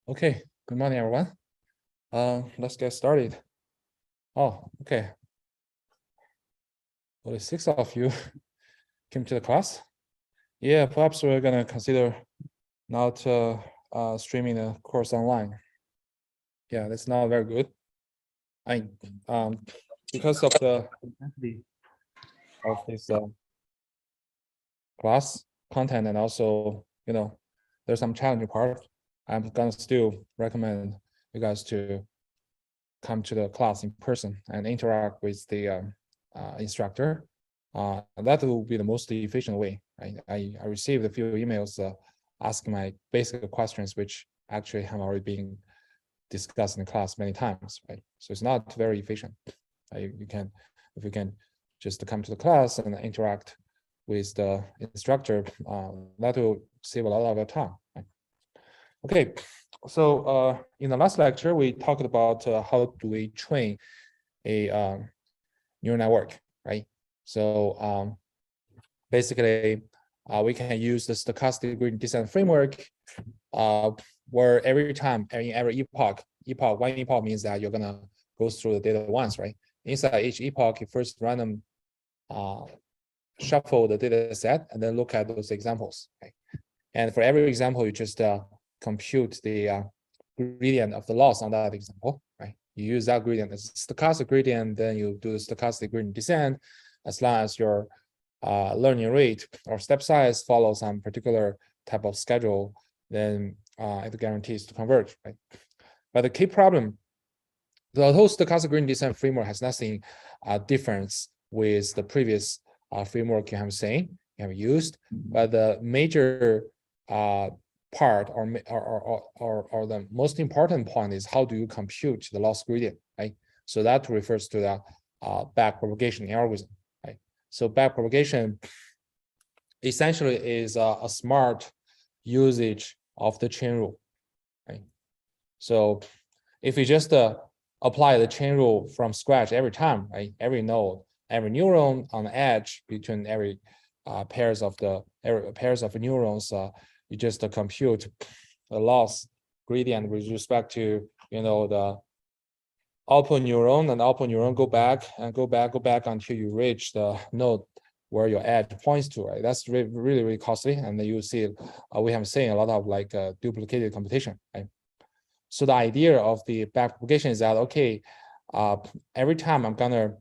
Okay, good morning, everyone. Let's get started. Oh, okay. Only 6 of you came to the class. Yeah, perhaps we're gonna consider not streaming the course online. Yeah, that's not very good. Because of the intensity of this class content, and also, there's some challenging part. I'm gonna still recommend you guys to come to the class in person and interact with the instructor. That will be the most efficient way. I received a few emails asking my basic questions, which actually have already been discussed in the class many times, right? So it's not very efficient. If you can just come to the class and interact with the instructor, that will save a lot of your time. Right? Okay, so in the last lecture, we talked about how do we train a neural network, right? So basically, we can use the stochastic gradient descent framework, where every time, in every epoch, one epoch means that you're gonna go through the data once, right? Inside each epoch, you first random shuffle the data set and then look at those examples, right? And for every example, you just compute the gradient of the loss on that example, right? You use that gradient as a stochastic gradient, then you do the stochastic gradient descent. As long as your learning rate or step size follows some particular type of schedule, then it guarantees to converge, right? But the key problem, the whole stochastic gradient descent framework has nothing different with the previous framework you have used, but the major part or the most important point is how do you compute the loss gradient, right? So that refers to the backpropagation algorithm, right? So backpropagation essentially is a smart usage of the chain rule, right? So if you just apply the chain rule from scratch every time, right? Every node, every neuron on the edge between every pairs of neurons, you just compute the loss gradient with respect to the output neuron, and output neuron go back until you reach the node where your edge points to, right? That's really costly, and you see we have seen a lot of like duplicated computation, right? So the idea of the backpropagation is that, okay, every time I'm gonna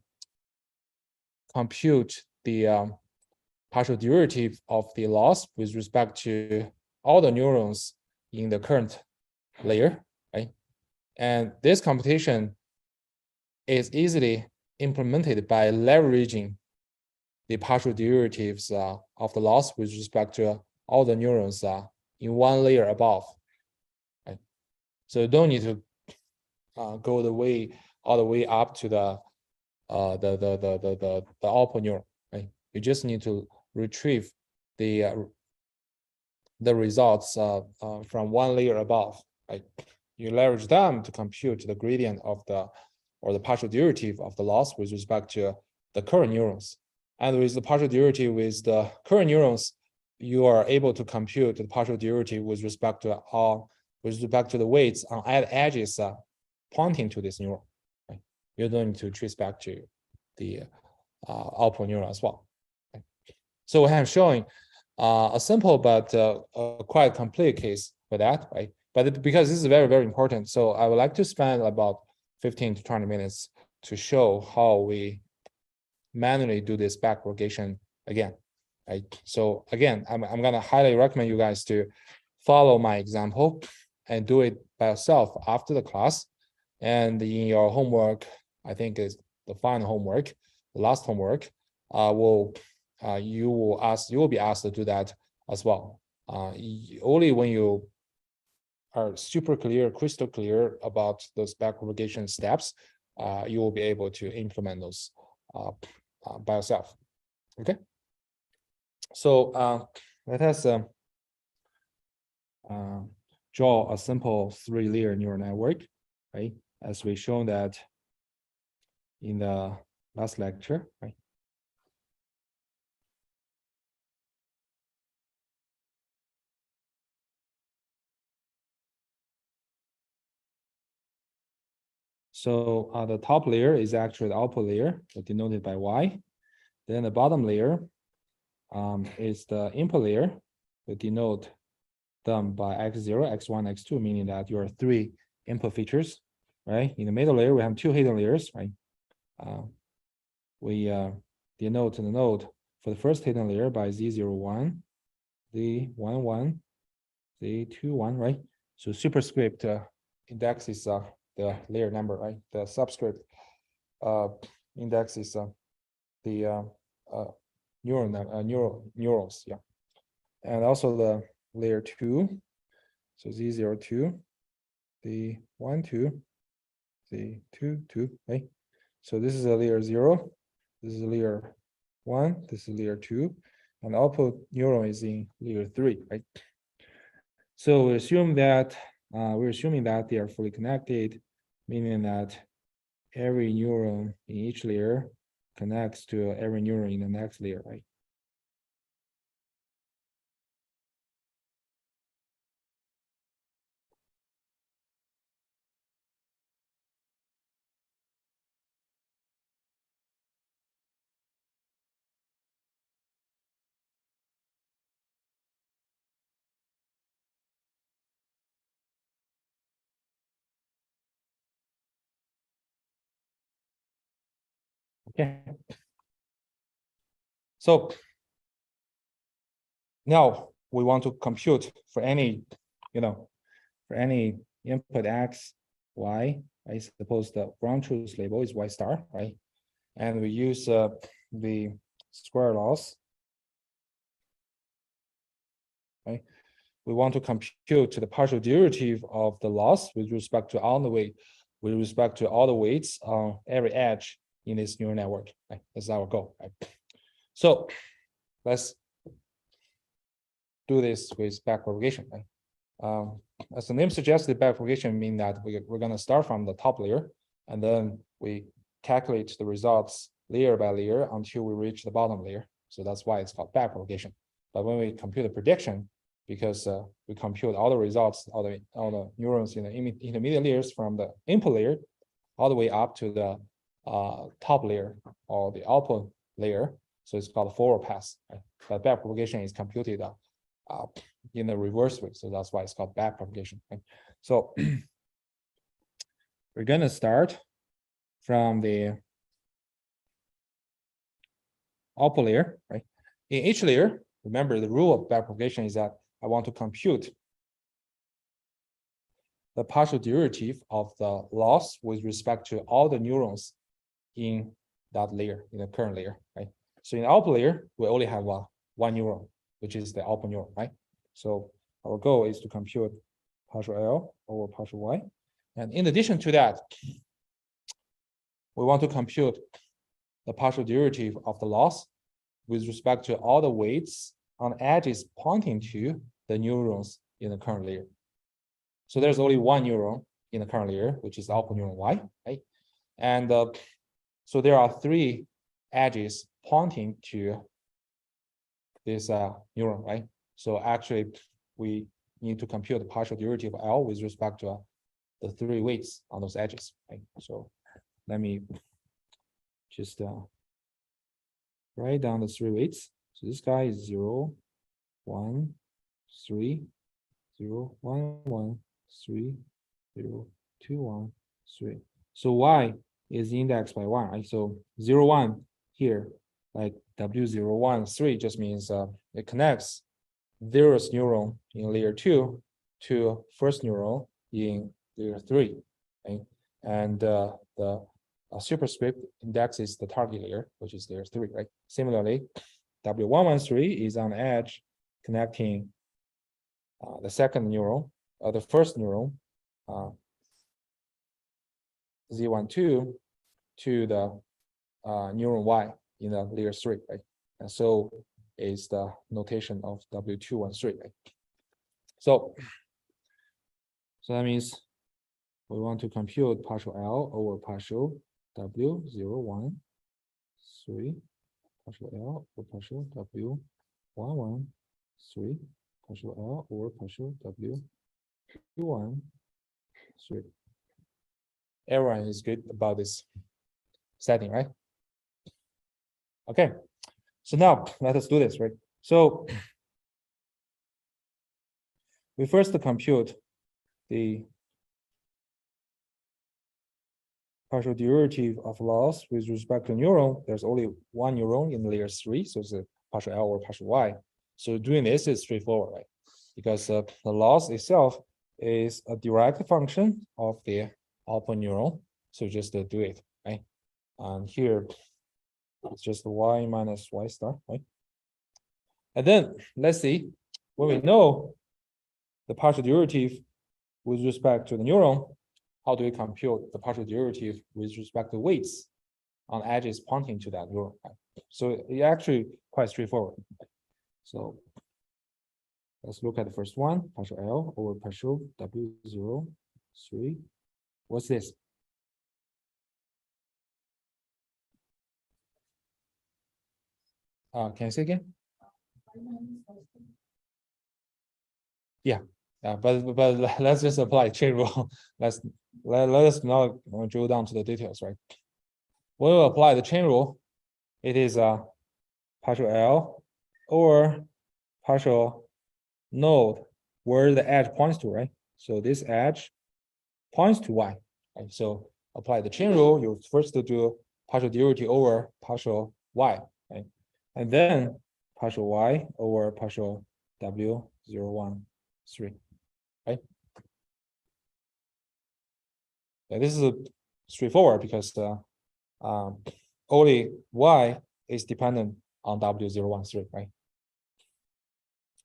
compute the partial derivative of the loss with respect to all the neurons in the current layer, right? And this computation is easily implemented by leveraging the partial derivatives of the loss with respect to all the neurons in one layer above, right? So you don't need to go all the way up to the output neuron, right? You just need to retrieve the results from one layer above, right? You leverage them to compute the gradient of the partial derivative of the loss with respect to the current neurons. And with the partial derivative with the current neurons, you are able to compute the partial derivative with respect to the weights on edges pointing to this neuron. Right? You don't need to trace back to the output neuron as well. Right? So I am showing a simple but quite complete case for that, right? But because this is very important, so I would like to spend about 15 to 20 minutes to show how we manually do this backpropagation again, right? So again, I'm gonna highly recommend you guys to follow my example and do it by yourself after the class. And in your homework, I think is the final homework, the last homework, you will be asked to do that as well. Only when you are super clear, crystal clear about those backpropagation steps, you will be able to implement those by yourself. Okay. So let us draw a simple 3-layer neural network, right? As we shown that in the last lecture, right? So the top layer is actually the output layer, denoted by Y. Then the bottom layer is the input layer, we denote them by x0, x1, x2, meaning that you are 3 input features, right? In the middle layer, we have 2 hidden layers, right? We denote the node for the first hidden layer by z01, z11, z21, right? So superscript index is the layer number, right? The subscript index is the neurons, yeah. And also the layer 2, so z02, z12, z22, right? So this is a layer 0, this is a layer 1, this is layer 2, and output neuron is in layer 3, right? So we assume that we're assuming that they are fully connected, meaning that every neuron in each layer connects to every neuron in the next layer, right? Okay. So now we want to compute for any, for any input x, y. I suppose the ground truth label is y star, right? And we use the square laws, right? We want to compute the partial derivative of the loss with respect to all the weights on every edge in this neural network. Right? That's our goal. Right? So let's do this with backpropagation. Right? As the name suggests, the backpropagation means that we're going to start from the top layer, and then we calculate the results layer by layer until we reach the bottom layer. So that's why it's called backpropagation. But when we compute the prediction, because we compute all the results, all the neurons in the intermediate layers from the input layer all the way up to the top layer or the output layer. So it's called forward pass. Right? But backpropagation is computed in the reverse way. So that's why it's called backpropagation. Right? So we're going to start from the output layer. Right? In each layer, remember the rule of backpropagation is that I want to compute the partial derivative of the loss with respect to all the neurons in that layer, in the current layer, right? So in the output layer, we only have one neuron, which is the output neuron, right? So our goal is to compute partial L over partial Y. And in addition to that, we want to compute the partial derivative of the loss with respect to all the weights on edges pointing to the neurons in the current layer. So there's only one neuron in the current layer, which is output neuron Y, right? And so there are 3 edges pointing to this neuron, right? So actually, we need to compute the partial derivative of L with respect to the 3 weights on those edges, right? So let me just write down the 3 weights. So this guy is 0, 1, 3, 0, 1, 1, 3, 0, 2, 1, 3. So Y is indexed by 1, right? So 0, 1 here, like W013 just means it connects 0th neuron in layer 2 to first neuron in layer 3, right? And the superscript indexes the target layer, which is layer 3, right? Similarly, W113 is on the edge connecting the second neuron, the first neuron, Z12 to the neuron Y in the layer 3, right? And so is the notation of W213, right? So that means we want to compute partial L over partial W013, partial L over partial W113, partial L over partial W213. everyone is good about this setting, right? Okay, so now let us do this, right? So we first compute the partial derivative of loss with respect to neuron. There's only one neuron in layer 3, so it's a partial L or partial Y. So doing this is straightforward, right? Because the loss itself is a direct function of the alpha neuron. So just do it, right? And here it's just Y minus Y star, right? And then let's see, when we know the partial derivative with respect to the neuron, how do we compute the partial derivative with respect to weights on edges pointing to that neuron? So it's actually quite straightforward. So let's look at the first one, partial L over partial W0, 3. What's this? Can you say again? Yeah, but let's just apply chain rule. let us not drill down to the details, right? When we apply the chain rule, it is partial L or partial node where the edge points to, right? So this edge points to Y, right? So apply the chain rule, you first do partial derivative over partial Y, right? And then partial Y over partial W 0, 1, 3, right? Yeah, this is straightforward because only Y is dependent on W 0, 1, 3, right?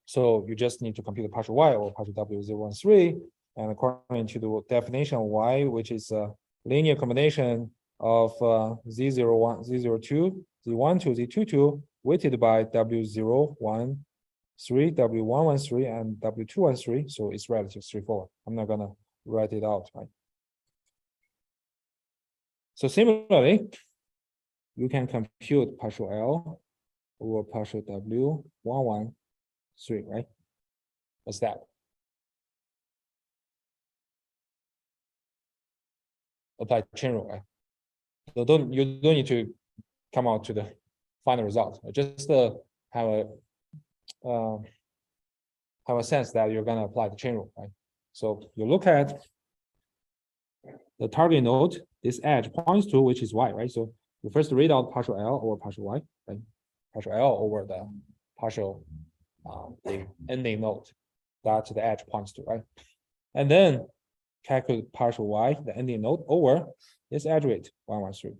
So you just need to compute the partial Y or partial W 0, 1, 3. And according to the definition of Y, which is a linear combination of Z01, Z02, Z12, Z22, weighted by W0, 1, 3, W113, and W213. So it's relatively straightforward. I'm not going to write it out, right? So similarly, you can compute partial L over partial W113, right? What's that? Apply chain rule, right? So you don't need to come out to the final result. Just have a sense that you're going to apply the chain rule, right? So you look at the target node, this edge points to, which is Y, right? So you first read out partial L over partial Y, right? Partial L over the partial the ending node that the edge points to, right? And then calculate partial Y, the ending node, over this edge weight 113.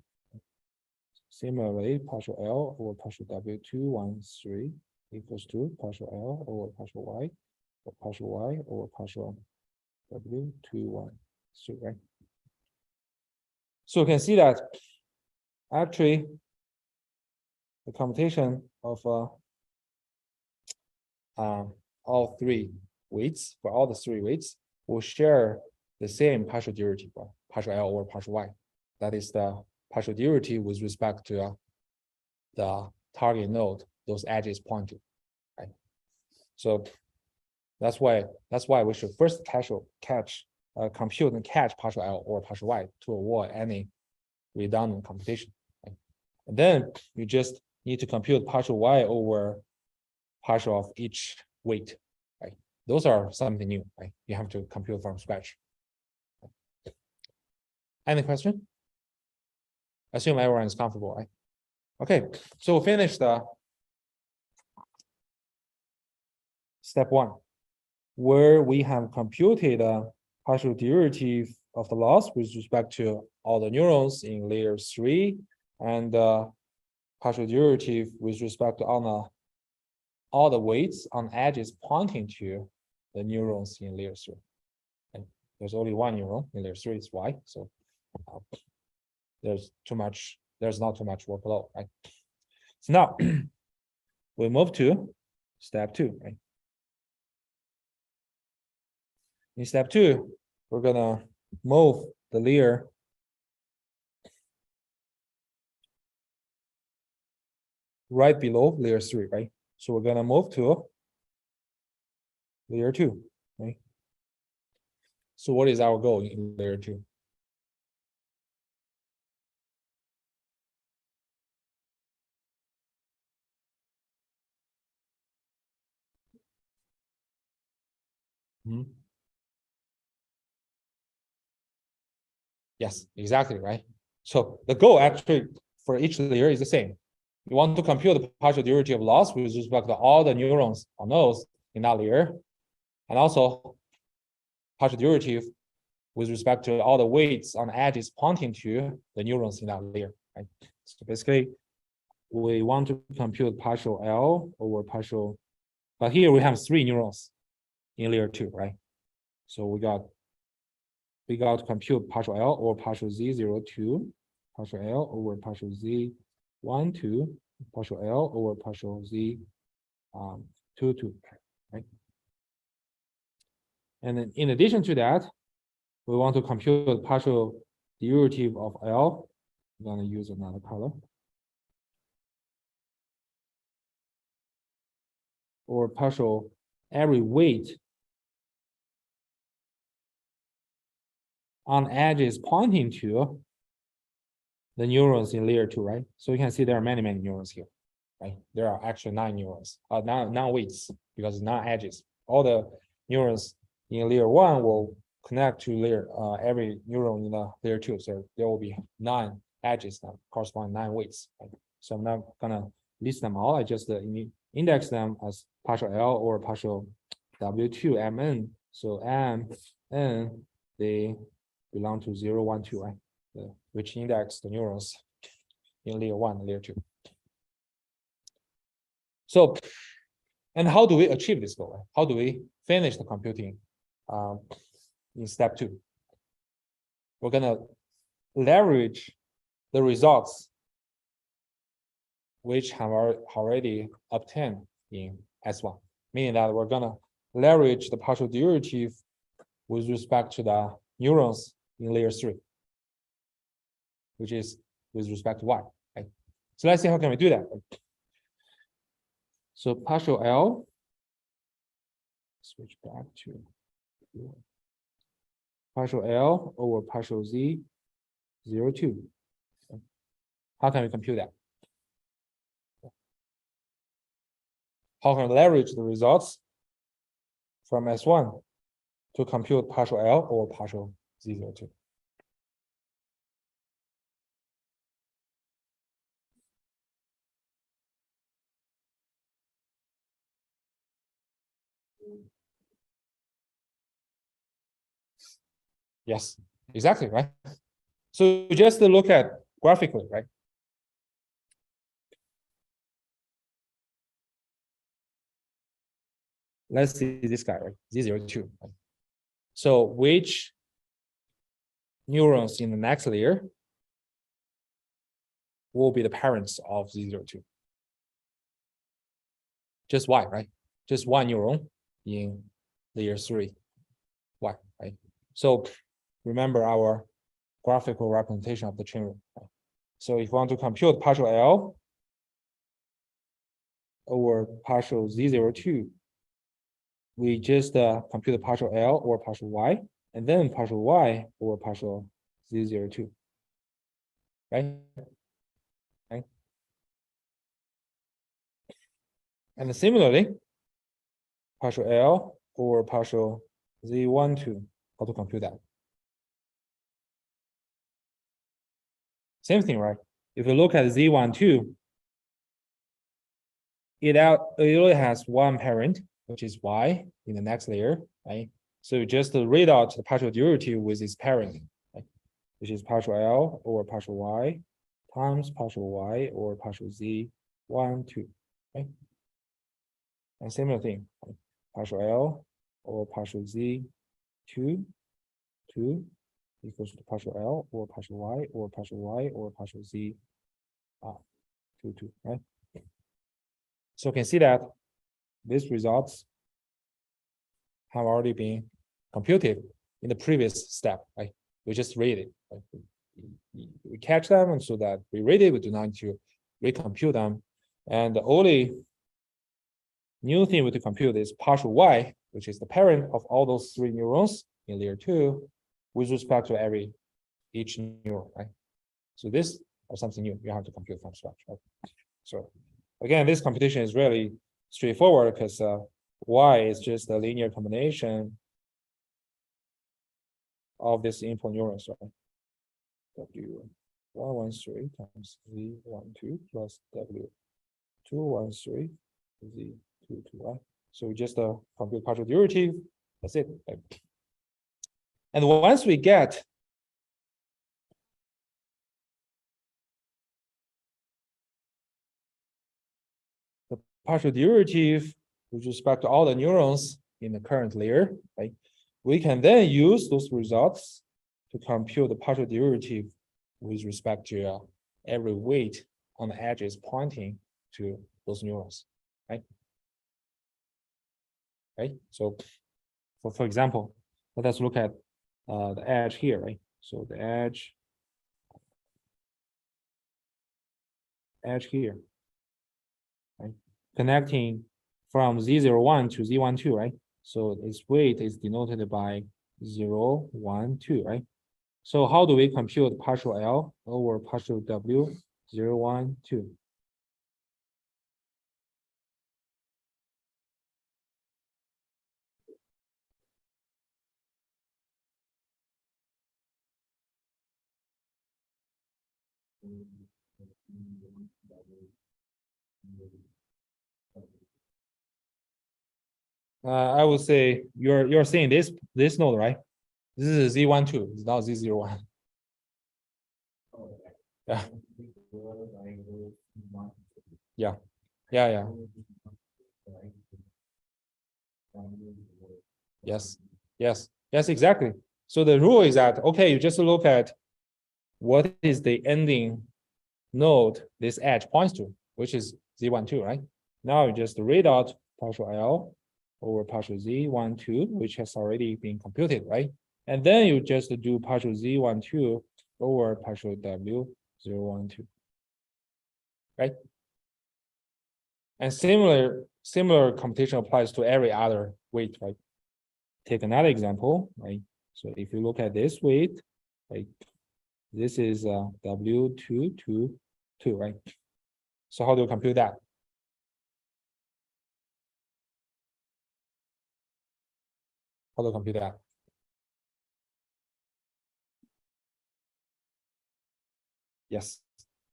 Similarly, partial L over partial W213 equals to partial L over partial Y, or partial Y over partial W213, right? So you can see that actually the computation of all three weights, for all the three weights, will share the same partial derivative, partial L over partial Y. That is the partial derivative with respect to the target node those edges point to, right? So that's why we should first compute and catch partial L or partial Y to avoid any redundant computation, right? And then you just need to compute partial Y over partial of each weight, right? Those are something new, right? You have to compute from scratch. Any question? Assume everyone is comfortable, right? Okay, so we'll finish the step 1, where we have computed a partial derivative of the loss with respect to all the neurons in layer 3, and partial derivative with respect to all the weights on edges pointing to the neurons in layer 3. And there's only one neuron in layer 3, it's Y, so there's not too much workload, right? So now we move to step 2, right? In step 2, we're gonna move the layer right below layer 3, right? So we're gonna move to layer 2, right? So what is our goal in layer 2? Yes, exactly, right? So the goal actually for each layer is the same. You want to compute the partial derivative of loss with respect to all the neurons or nodes in that layer, and also partial derivative with respect to all the weights on the edges pointing to the neurons in that layer, right? So basically, we want to compute partial L over partial, but here we have 3 neurons in layer 2, right? So we got to compute partial L over partial Z02, partial L over partial Z12, partial L over partial Z22, right? And then in addition to that, we want to compute the partial derivative of L. I'm going to use another color. Or partial every weight on edges pointing to the neurons in layer 2, right? So you can see there are many neurons here, right? There are actually 9 neurons, nine weights, because it's 9 edges. All the neurons in layer 1 will connect to layer every neuron in the layer 2. So there will be 9 edges that correspond 9 weights. Right? So I'm not gonna list them all. I just index them as partial L or partial W2 Mn. So M, N, they belong to 0, 1, 2, right? Which index the neurons in layer 1 and layer 2. So, and how do we achieve this goal? Right? How do we finish the computing in step 2? We're gonna leverage the results which have already obtained in S1, meaning that we're gonna leverage the partial derivative with respect to the neurons in layer 3, which is with respect to Y. Right? So let's see how can we do that. So partial L, switch back to partial L over partial Z 02. How can we compute that? How can we leverage the results from S1 to compute partial L over partial Z02? Yes, exactly, right? So just to look at graphically, right? Let's see this guy, right? Z02. Right? So which neurons in the next layer will be the parents of Z02? Just Y, right? Just one neuron in layer 3, Y, right? So remember our graphical representation of the chain rule. Right? So if you want to compute partial L over partial Z02, we just compute the partial L over partial Y, and then partial Y over partial Z02, right? Okay. And similarly, partial L over partial Z12, how to compute that? Same thing, right? If you look at Z12, it only has one parent, which is Y in the next layer, right? So just read out the partial derivative with its parent, right? Which is partial L over partial Y times partial Y over partial Z12, right? And similar thing, right? Partial L over partial Z2, 2 equals to partial L over partial Y over partial Y over partial Z 2, right? So you can see that these results have already been computed in the previous step, right? We just read it. Right? We catch them, and so that we read it, we do not need to recompute them. And the only new thing we to compute is partial Y, which is the parent of all those 3 neurons in layer 2 with respect to each neuron, right? So this is something new you have to compute from scratch, right? So again, this computation is really straightforward because Y is just a linear combination of this input neurons, right? W113 times Z12 plus W213 Z22, right? So we just compute partial derivative. That's it. Right? And once we get the partial derivative with respect to all the neurons in the current layer, right? We can then use those results to compute the partial derivative with respect to every weight on the edges pointing to those neurons, right? Right. So, for example, let us look at the edge here, right? So the edge here, right? Connecting from Z01 to Z12, right? So its weight is denoted by 0, 1, 2, right? So how do we compute partial L over partial W, 0, 1, 2? I would say you're seeing this node, right? This is Z12, it's not Z01. Yeah. Yeah. Yeah, yeah. Yes. Yes. Yes, exactly. So the rule is that, okay, you just look at what is the ending node this edge points to, which is Z12, right? Now you just read out partial L over partial Z12, which has already been computed, right? And then you just do partial Z12 over partial W012, right? And similar computation applies to every other weight, right? Take another example, right? So if you look at this weight, right, this is W222, right? So how do you compute that? How do you compute that? Yes,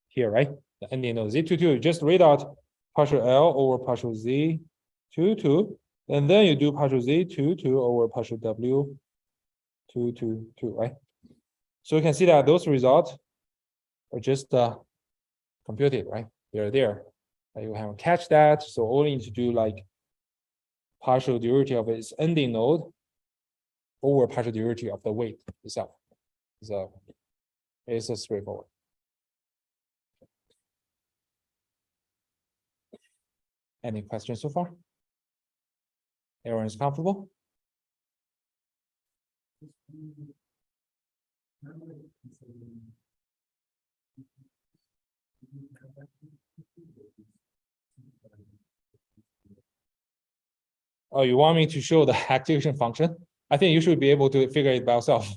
here, right? The ending node Z22, just read out partial L over partial Z22, and then you do partial Z22 over partial W222, right? So you can see that those results are just computed, right? They're there. You have to catch that. So all you need to do like partial derivative of its ending node over partial derivative of the weight itself. So it's a straightforward. Any questions so far? Everyone is comfortable? Oh, you want me to show the activation function? I think you should be able to figure it by yourself.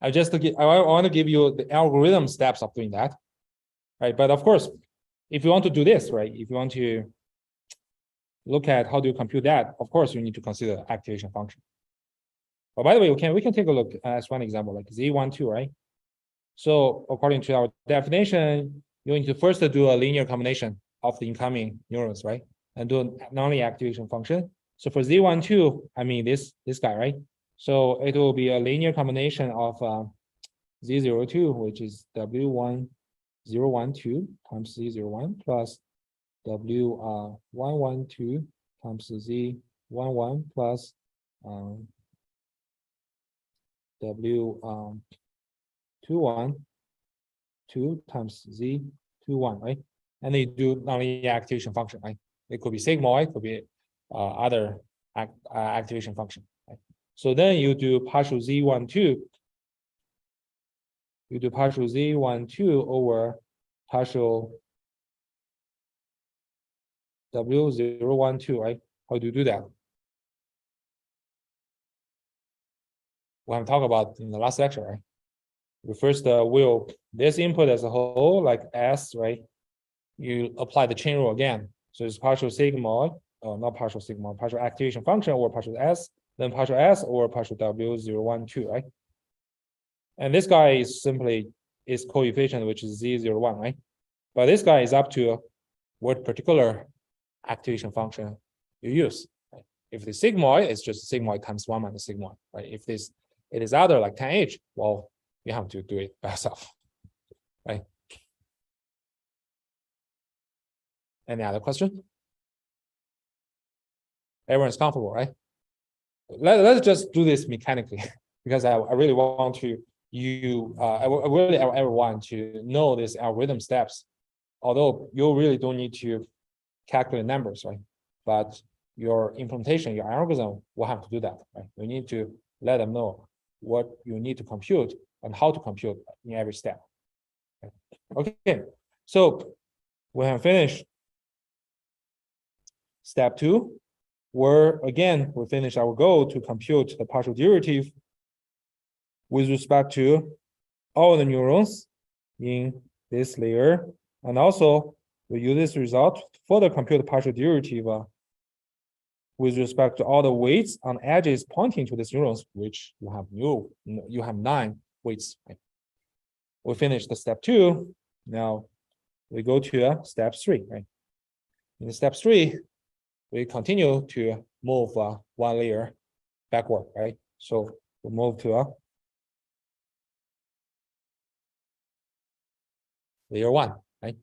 I want to give you the algorithm steps of doing that, right? But of course, if you want to do this, right? If you want to look at how do you compute that, of course, you need to consider activation function. But by the way, we can take a look as one example, like Z12, right? So according to our definition, you need to first do a linear combination of the incoming neurons, right? And do a nonlinear activation function. So for Z12, I mean this guy, right? So it will be a linear combination of Z02, which is W1012 times Z01 plus W112 times Z11 plus W212 times Z21, right? And they do nonlinear activation function, right? It could be sigmoid, it could be other activation function, right? So then you do partial Z12. You do partial Z12 over partial W012, right? How do you do that? We have talked about in the last lecture, right? We first will this input as a whole, like S, right? You apply the chain rule again. So it's partial sigmoid, not partial sigmoid, partial activation function or partial S, then partial S or partial W012, right? And this guy is simply its coefficient, which is z01, right? But this guy is up to what particular activation function you use. Right? If the sigmoid, it's just sigmoid times 1 minus sigmoid, right? If it is other like tanh, well, you have to do it by yourself, right? Any other question? Everyone's comfortable, right? Let's just do this mechanically because I really want to I really ever want to know these algorithm steps, although you really don't need to calculate numbers, right? But your implementation, your algorithm will have to do that, right? You need to let them know what you need to compute and how to compute in every step. Okay, so we have finished step 2, where again, we finish our goal to compute the partial derivative with respect to all the neurons in this layer. And also, we use this result to further compute the partial derivative with respect to all the weights on edges pointing to these neurons, which you have 9 weights. Right? We finished the step 2. Now we go to step 3. Right? In step 3, we continue to move 1 layer backward. Right? So we move to layer 1. Right?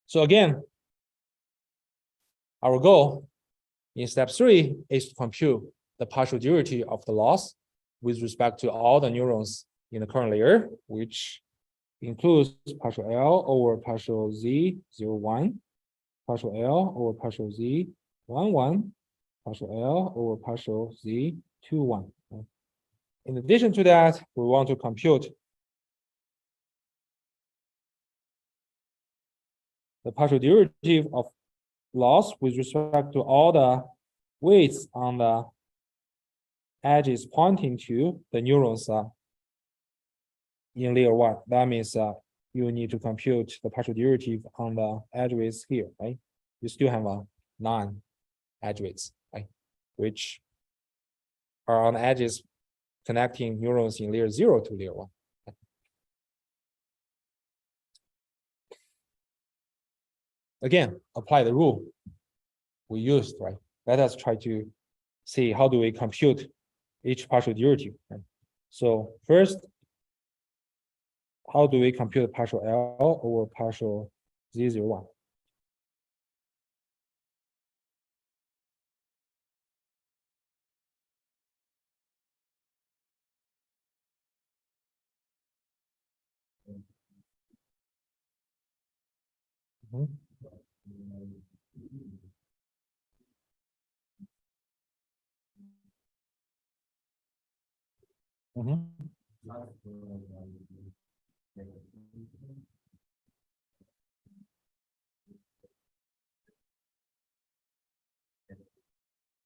So again, our goal in step 3 is to compute the partial derivative of the loss with respect to all the neurons in the current layer, which includes partial L over partial Z01, partial L over partial Z11, partial L over partial Z21. In addition to that, we want to compute the partial derivative of loss with respect to all the weights on the edges pointing to the neurons in layer 1. That means you need to compute the partial derivative on the edge weights here, right? You still have 9 edge weights, right? Which are on the edges connecting neurons in layer 0 to layer 1. Again, apply the rule we used, right? Let us try to see how do we compute each partial derivative. Right? So first, how do we compute partial L over partial Z01?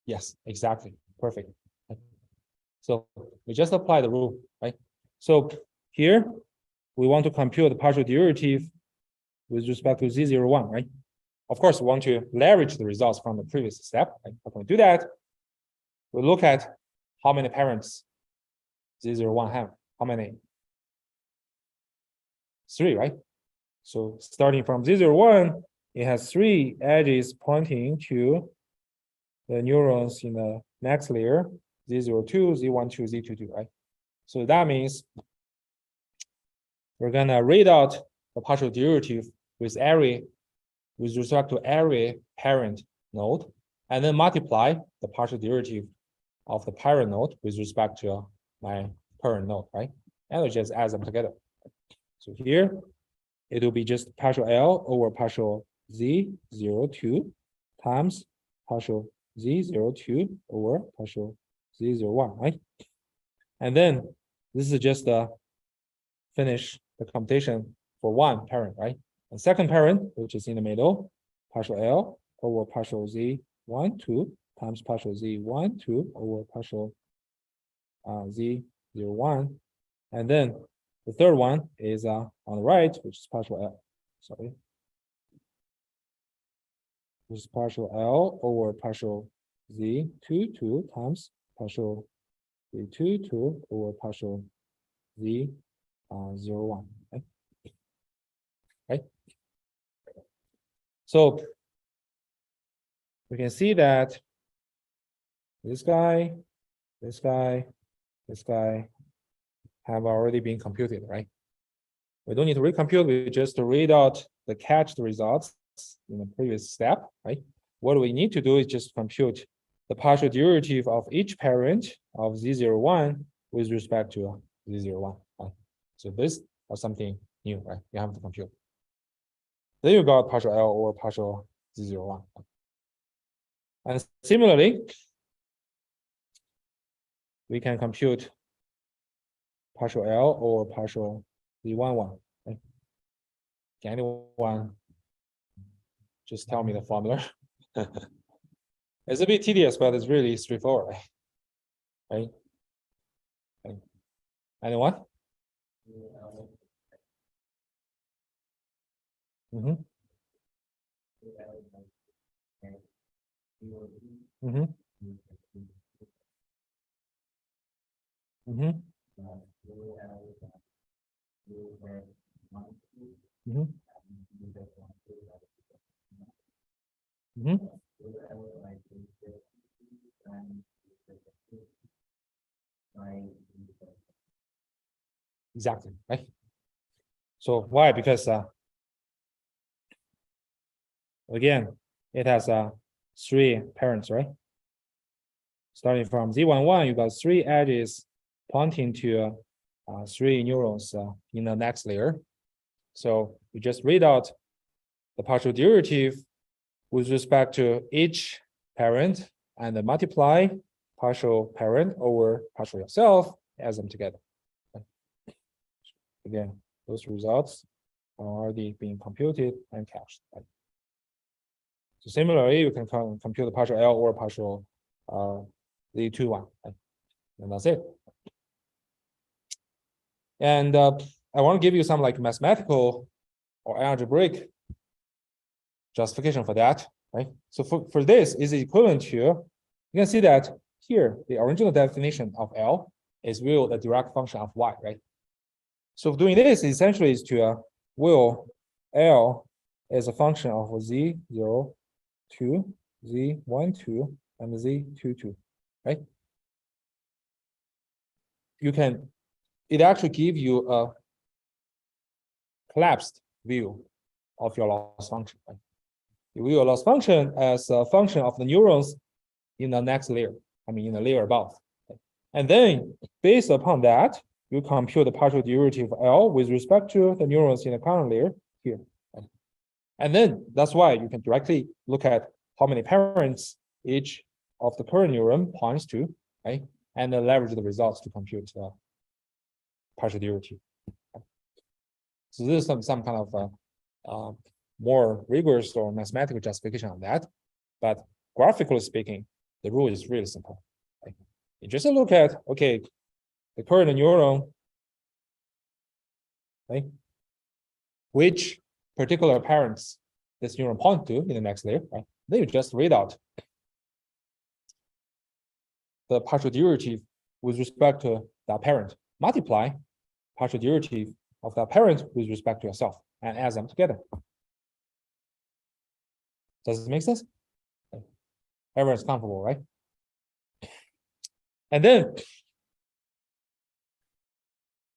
Yes, exactly. Perfect. So we just apply the rule, right? So here we want to compute the partial derivative with respect to Z01, right? Of course, we want to leverage the results from the previous step. Right? How can we do that? We look at how many parents Z01 have. How many? 3, right? So starting from Z01, it has 3 edges pointing to the neurons in the next layer, Z02, Z12, Z22, right? So that means we're gonna read out the partial derivative with respect to every parent node, and then multiply the partial derivative of the parent node with respect to my parent node, right? And we just add them together. So here, it will be just partial L over partial Z02 times partial Z02 over partial Z01, right? And then this is just finish the computation for 1 parent, right? The second parent, which is in the middle, partial L over partial Z12 times partial Z12 over partial Z01. And then the third one is on the right, which is partial L. Sorry. Which is partial L over partial Z22 times partial Z22 over partial Z 01. Right? So we can see that this guy, this guy, this guy have already been computed, right? We don't need to recompute, we just read out the cached results in the previous step, right? What we need to do is just compute the partial derivative of each parent of Z01 with respect to Z01, right? So this is something new, right? You have to compute. Then you got partial L over partial Z01. And similarly, we can compute partial L over partial Z11. Right? Can anyone just tell me the formula? It's a bit tedious, but it's really straightforward, right? Okay. Anyone? Mm-hmm. Mm-hmm. Mm-hmm. Mm-hmm. Mm-hmm. Exactly, right? So why? Because again, it has 3 parents, right? Starting from Z11, you got 3 edges pointing to 3 neurons in the next layer. So you just read out the partial derivative with respect to each parent and then multiply partial parent over partial yourself, add them together. Again, those results are already being computed and cached. Right? So similarly, you can compute the partial L or partial Z21, right? And that's it. And I want to give you some like mathematical or algebraic justification for that, right? So for this is equivalent to, you can see that here, the original definition of L is will a direct function of Y, right? So doing this essentially is to will L is a function of Z02, Z12, and Z22, right? You can, it actually give you a collapsed view of your loss function, right? You view your loss function as a function of the neurons in the next layer, I mean in the layer above. Okay? And then based upon that, you compute the partial derivative of L with respect to the neurons in the current layer here. Okay? And then that's why you can directly look at how many parents each of the current neuron points to, right? And then leverage the results to compute the partial derivative. Okay? So this is some kind of more rigorous or mathematical justification on that. But graphically speaking, the rule is really simple. Right? You just look at, okay, the current neuron, right? Which particular parents this neuron point to in the next layer, right? Then you just read out the partial derivative with respect to that parent, multiply partial derivative of that parent with respect to yourself, and add them together. Does it make sense? Everyone's comfortable, right? And then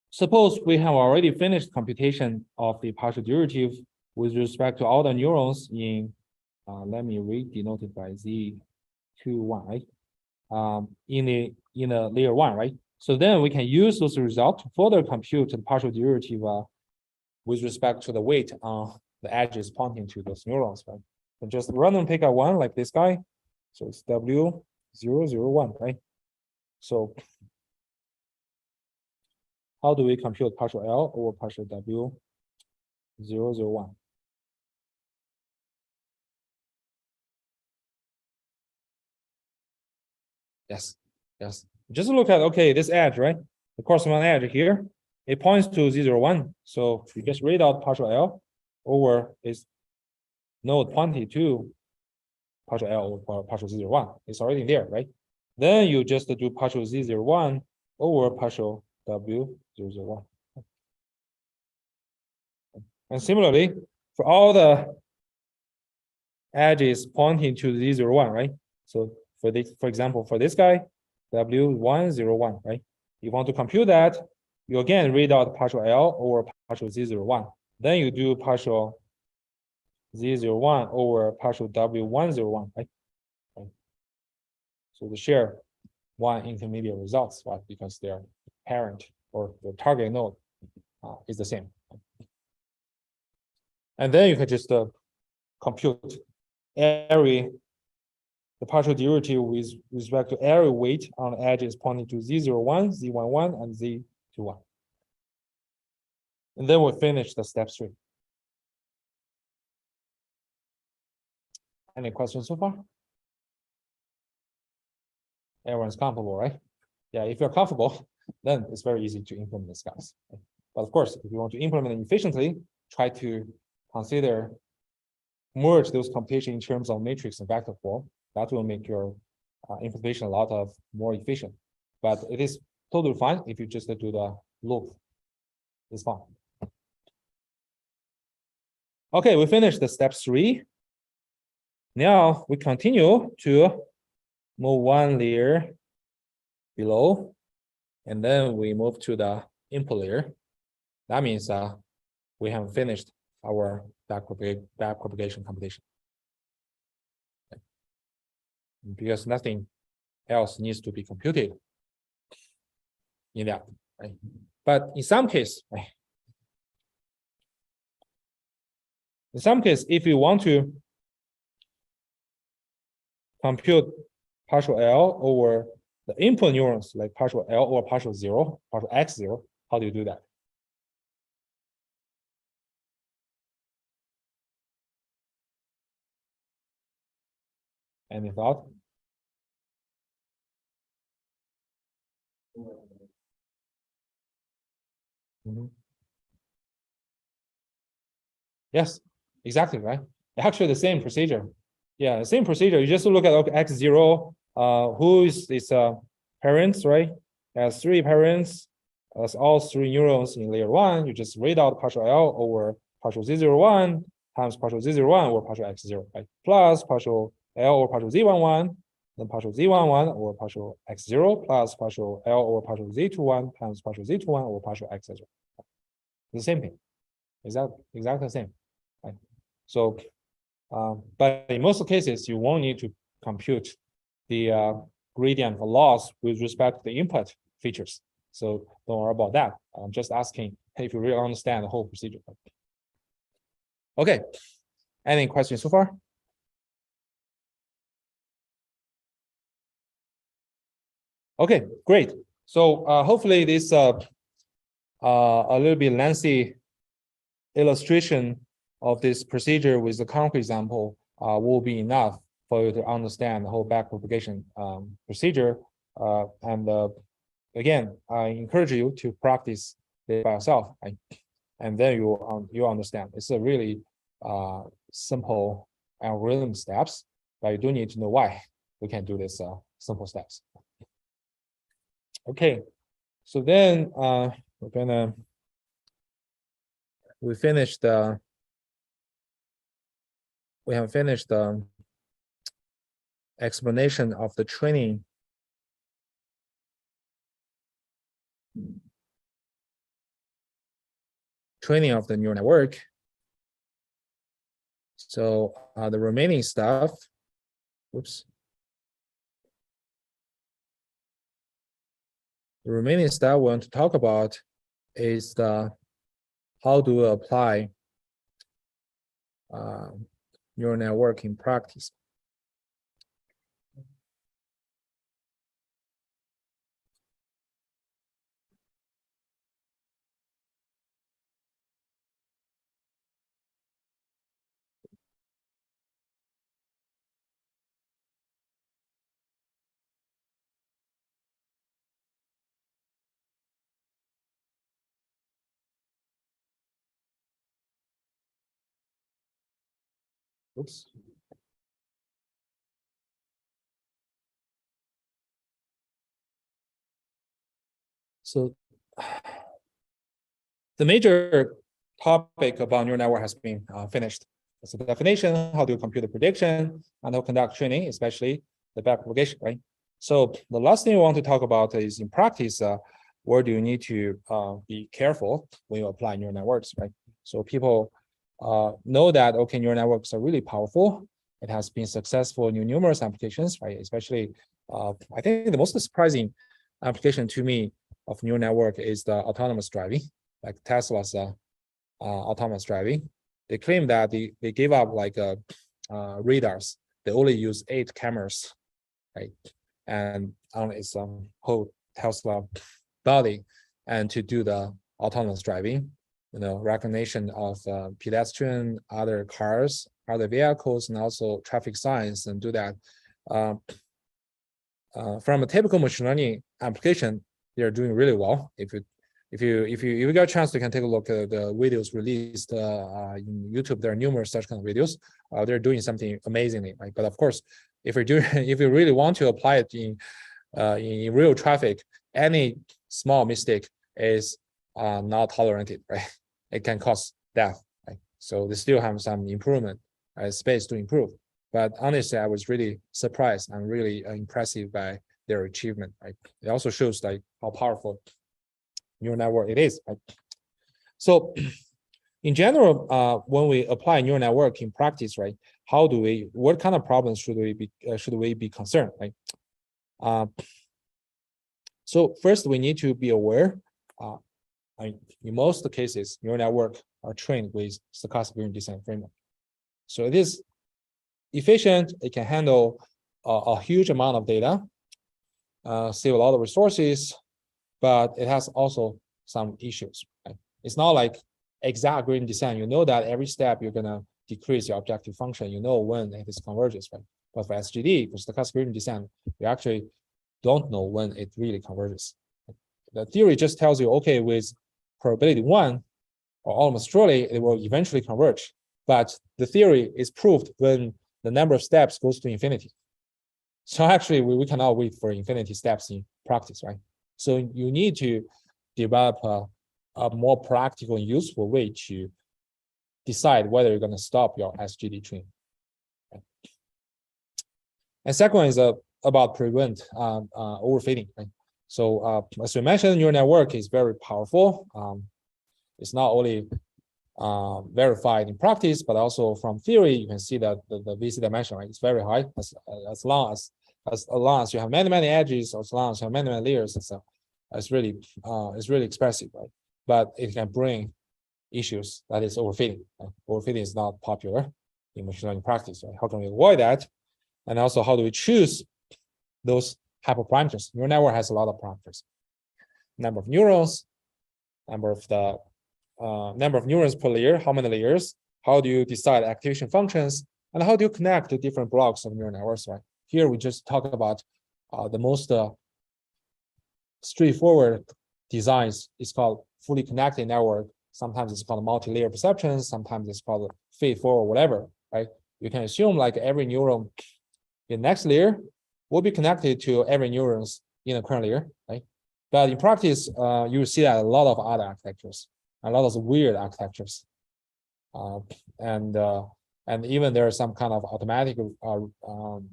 suppose we have already finished computation of the partial derivative with respect to all the neurons in, let me denote it by Z21, right? In the layer 1, right? So then we can use those results to further compute the partial derivative with respect to the weight on the edges pointing to those neurons, right? And just random pick a one like this guy. So it's W001, right? So how do we compute partial L over partial W001? Yes, yes. Just look at, okay, this edge, right? The corresponding edge here, it points to Z01. So you just read out partial L over its node 22 partial L over partial Z01. It's already there, right? Then you just do partial z01 over partial w001. And similarly, for all the edges pointing to z01, right? So for this, for example, for this guy, w101, right? You want to compute that, you again read out partial L over partial z01. Then you do partial z01 over partial w101, right? So the share one intermediate results, right? Because their parent or the target node is the same. And then you can just compute every the partial derivative with respect to every weight on the edges pointing to z01, z11, and z21. And then we'll finish the step 3. Any questions so far? Everyone's comfortable, right? Yeah, if you're comfortable, then it's very easy to implement this, guys. But of course, if you want to implement it efficiently, try to consider merge those computations in terms of matrix and vector form. That will make your implementation a lot of more efficient. But it is totally fine if you just do the loop. It's fine. Okay, we finished the step 3. Now we continue to move one layer below, and then we move to the input layer. That means we have finished our backpropagation computation. Because nothing else needs to be computed in that, right? But in some case, right? In some case, if you want to compute partial L over the input neurons, like partial L or partial 0, partial x0, how do you do that? Any thought? Mm-hmm. Yes, exactly, right? Actually, the same procedure. Yeah, the same procedure. You just look at x0, who is its parents, right? Has 3 parents, has all 3 neurons in layer 1. You just read out partial L over partial z01 times partial z01 over partial x0, right? Plus partial L over partial z11, then partial z11 over partial x0 plus partial L over partial z21 times partial z21 over partial x0. The same thing. Exactly the same. Right? So, but in most cases, you won't need to compute the gradient of loss with respect to the input features. So don't worry about that. I'm just asking if you really understand the whole procedure. Okay. Any questions so far? Okay, great. So hopefully this a little bit lengthy illustration of this procedure with the concrete example will be enough for you to understand the whole backpropagation procedure. Again, I encourage you to practice it by yourself, right? And then you understand. It's a really simple algorithm steps, but you do need to know why we can do this simple steps. Okay, so then we have finished the explanation of the training of the neural network. So the remaining stuff, the remaining stuff we want to talk about is how to apply neural network in practice. Oops. So the major topic about neural network has been finished. So the definition, how do you compute the prediction, and how to conduct training, especially the backpropagation, right? So the last thing we want to talk about is in practice, where do you need to be careful when you apply neural networks, right? So people know that, okay, neural networks are really powerful. It has been successful in numerous applications, right? Especially, I think the most surprising application to me of neural network is the autonomous driving, like Tesla's autonomous driving. They claim that they gave up like radars. They only use 8 cameras, right? And on its whole Tesla body, and to do the autonomous driving, recognition of pedestrian, other cars, other vehicles, and also traffic signs, and do that. From a typical machine learning application, they are doing really well. If you get a chance, you can take a look at the videos released in YouTube. There are numerous such kind of videos. They're doing something amazingly, right? But of course, if you really want to apply it in real traffic, any small mistake is not tolerated, right? It can cause death, right? So they still have some improvement, space to improve. But honestly, I was really surprised and really impressed by their achievement, right? It also shows like how powerful neural network it is, right? So in general, when we apply neural network in practice, right, what kind of problems should we be concerned, right? So first, we need to be aware, in most cases, neural network are trained with stochastic gradient descent framework. So it is efficient. It can handle a huge amount of data, save a lot of resources, but it has also some issues, right? It's not like exact gradient descent. You know that every step you're gonna decrease your objective function. You know when it is converges, right? But for SGD, for stochastic gradient descent, you actually don't know when it really converges. The theory just tells you, okay, with probability 1, or almost surely it will eventually converge. But the theory is proved when the number of steps goes to infinity. So actually, we cannot wait for infinity steps in practice, right? So you need to develop a more practical and useful way to decide whether you're going to stop your SGD training. Right? And second one is about prevent overfitting. Right? So as we mentioned, neural network is very powerful. It's not only verified in practice, but also from theory, you can see that the VC dimension, right, is very high. As long as you have many edges, as long as you have many layers, it's really expressive, right? But it can bring issues, that is overfitting. Right? Overfitting is not popular in machine learning practice, right? How can we avoid that? And also, how do we choose those hyperparameters? Neural network has a lot of parameters: number of neurons, number of neurons per layer, how many layers, how do you decide activation functions, and how do you connect the different blocks of neural networks, right? Here we just talk about the most straightforward designs. It's called fully connected network. Sometimes it's called multi-layer perception. Sometimes it's called feed-forward, whatever, right? You can assume like every neuron in the next layer will be connected to every neurons in the current layer, right? But in practice, you will see that a lot of other architectures, a lot of weird architectures, and even there are some kind of automatic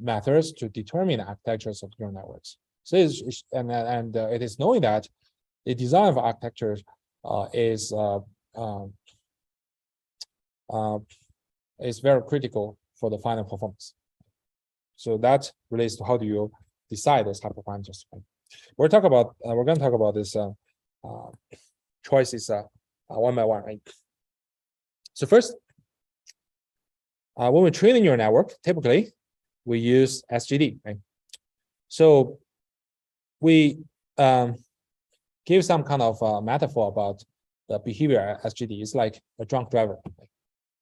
methods to determine the architectures of neural networks. So it is knowing that the design of architecture is very critical for the final performance. So that relates to how do you decide those hyperparameters. Right? We're going to talk about this choices one by one, right? So first, when we train a neural network, typically we use SGD, right? So we give some kind of metaphor about the behavior SGD. It's like a drunk driver. Right?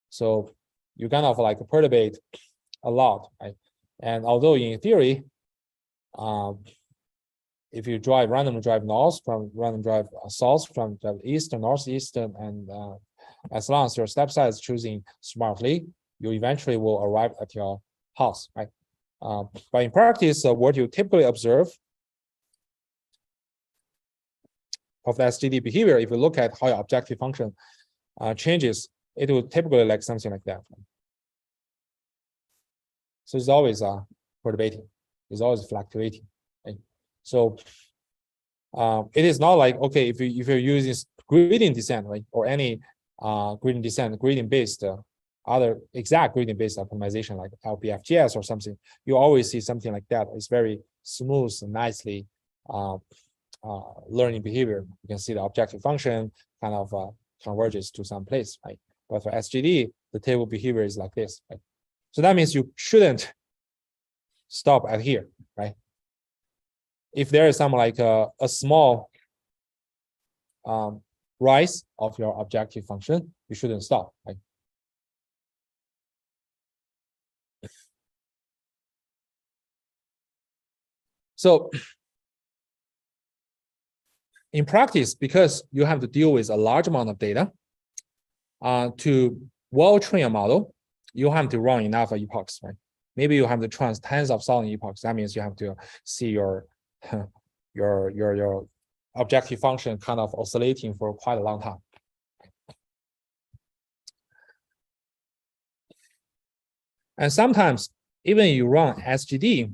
So you kind of like perturbate a lot, right? And although in theory, if you randomly drive north from random drive south from drive east or northeast, and as long as your step size is choosing smartly, you eventually will arrive at your house, right? But in practice, what you typically observe of the SGD behavior, if you look at how your objective function changes, it will typically like something like that. So it's always perturbating. It's always fluctuating. Right? So it is not like, okay, if you're using gradient descent, right, or any gradient descent, gradient based other exact gradient based optimization like LBFGS or something, you always see something like that. It's very smooth and nicely learning behavior. You can see the objective function kind of converges to some place, right? But for SGD, the table behavior is like this, right? So that means you shouldn't stop at here, right? If there is some like a small rise of your objective function, you shouldn't stop, right? So in practice, because you have to deal with a large amount of data, to well train a model, you have to run enough epochs, right? Maybe you have to train tens of thousand epochs. That means you have to see your objective function kind of oscillating for quite a long time. And sometimes even you run SGD,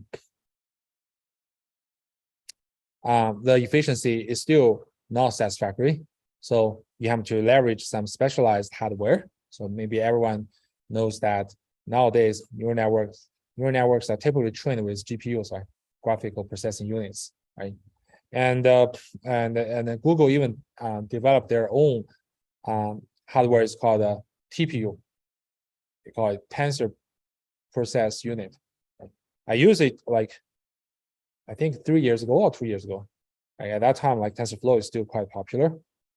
the efficiency is still not satisfactory. So you have to leverage some specialized hardware. So maybe everyone knows that nowadays neural networks are typically trained with GPUs, right? Graphical processing units, right? And Google even developed their own hardware. It's called a TPU. They call it tensor process unit. Right? I use it like I think 3 years ago or 2 years ago. Right? At that time, like TensorFlow is still quite popular.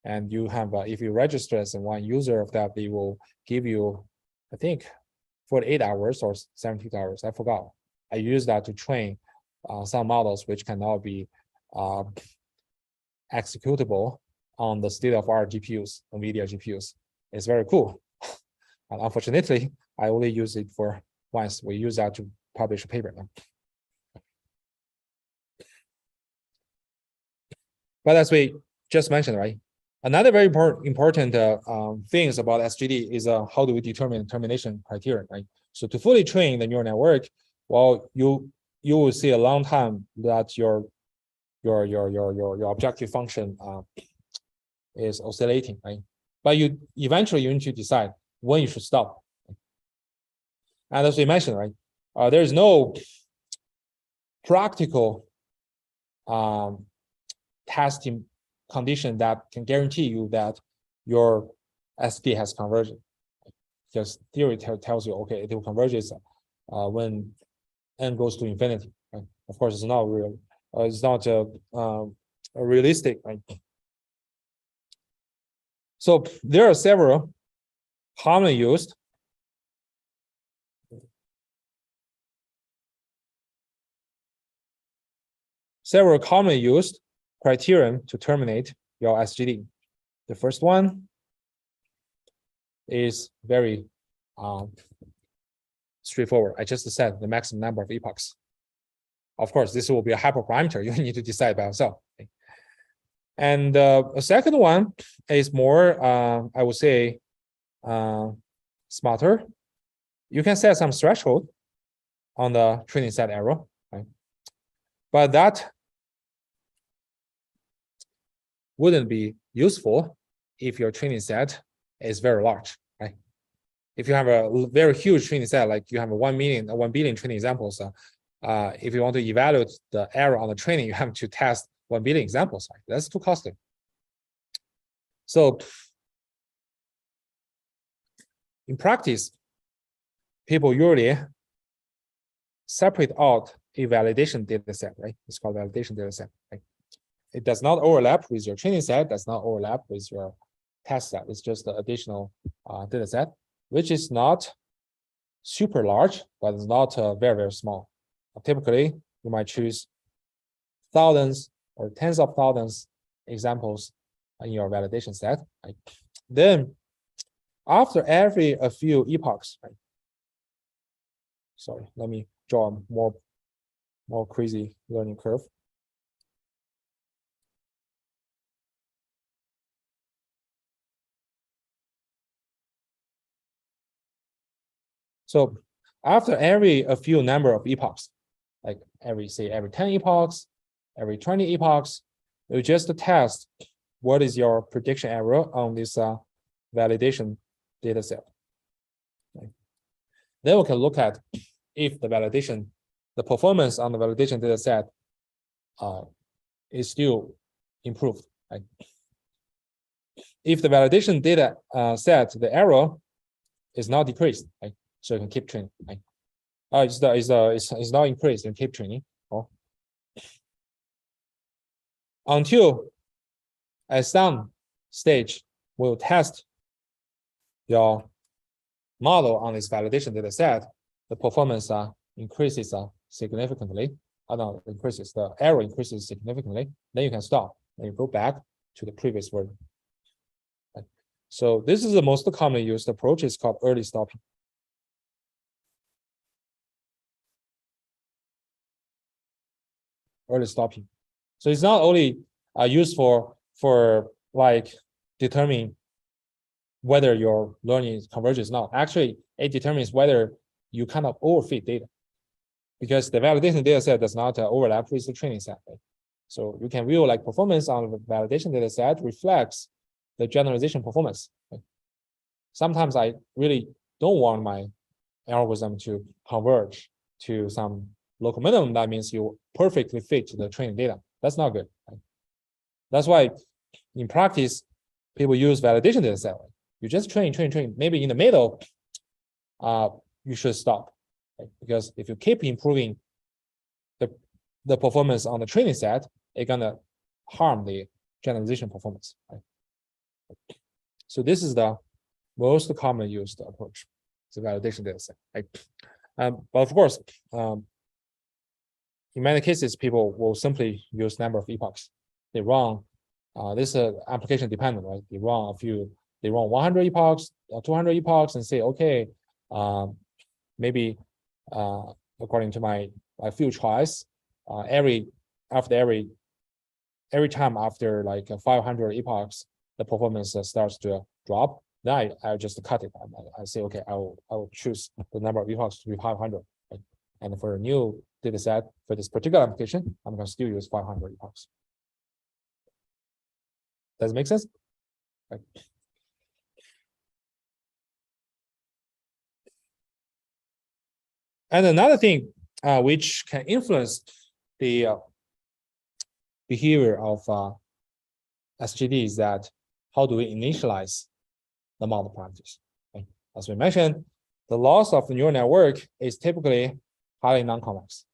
And you have, if you register as one user of that, they will give you, I think, 48 hours or 72 hours. I forgot. I use that to train some models which cannot be executable on the state-of-art GPUs, NVIDIA GPUs. It's very cool. And unfortunately, I only use it for once. We use that to publish a paper. But as we just mentioned, right? Another very important things about SGD is how do we determine termination criteria, right? So to fully train the neural network, well, you will see a long time that your objective function is oscillating, right? But you eventually need to decide when you should stop. And as we mentioned, right, there is no practical testing condition that can guarantee you that your SD has convergence. Because theory tells you, okay, it will converge when n goes to infinity. Right? Of course, it's not real. It's not realistic. Right? So there are several commonly used criterion to terminate your SGD. The first one is very straightforward. I just said the maximum number of epochs. Of course, this will be a hyperparameter. You need to decide by yourself. Okay? And a second one is more, I would say, smarter. You can set some threshold on the training set error, right? But that wouldn't be useful if your training set is very large, right? If you have a very huge training set, like you have 1 billion training examples, if you want to evaluate the error on the training, you have to test 1 billion examples. Right? That's too costly. So in practice, people usually separate out a validation data set, right? It's called validation data set, right? It does not overlap with your training set, does not overlap with your test set. It's just the additional data set, which is not super large, but it's not very, very small. Typically, you might choose thousands or tens of thousands examples in your validation set. Right? Then, after a few epochs, right? Sorry, let me draw a more crazy learning curve. So after a few number of epochs, like every 10 epochs, every 20 epochs, you just test what is your prediction error on this validation data set. Okay. Then we can look at if the performance on the validation data set is still improved. Right? If the validation data set, the error is not decreased, right? So you can keep training. Right? It's not increased, you keep training. Oh. Until at some stage, we'll test your model on this validation data set, the performance increases significantly. The error increases significantly. Then you can stop and you go back to the previous version. Right. So this is the most commonly used approach. It's called early stopping. Early stopping. So it's not only used for like determining whether your learning converges or not. Actually, it determines whether you kind of overfit data, because the validation data set does not overlap with the training set. Right? So you can view like performance on the validation data set reflects the generalization performance. Right? Sometimes I really don't want my algorithm to converge to some local minimum. That means you perfectly fit the training data. That's not good. Right? That's why in practice, people use validation data set. Right? You just train. Maybe in the middle, you should stop. Right? Because if you keep improving the performance on the training set, it's gonna harm the generalization performance. Right? So this is the most commonly used approach, the validation data set. Right? But of course, in many cases, people will simply use number of epochs. They run, this is application dependent, right? They run 100 epochs, 200 epochs, and say, okay, maybe according to my field choice, every time after like 500 epochs, the performance starts to drop. Then I just cut it. I say, okay, I will choose the number of epochs to be 500. Right? And for a new data set for this particular application, I'm going to still use 500 epochs. Does it make sense? Right. And another thing which can influence the behavior of SGD is that how do we initialize the model parameters? Okay. As we mentioned, the loss of the neural network is typically highly non-convex,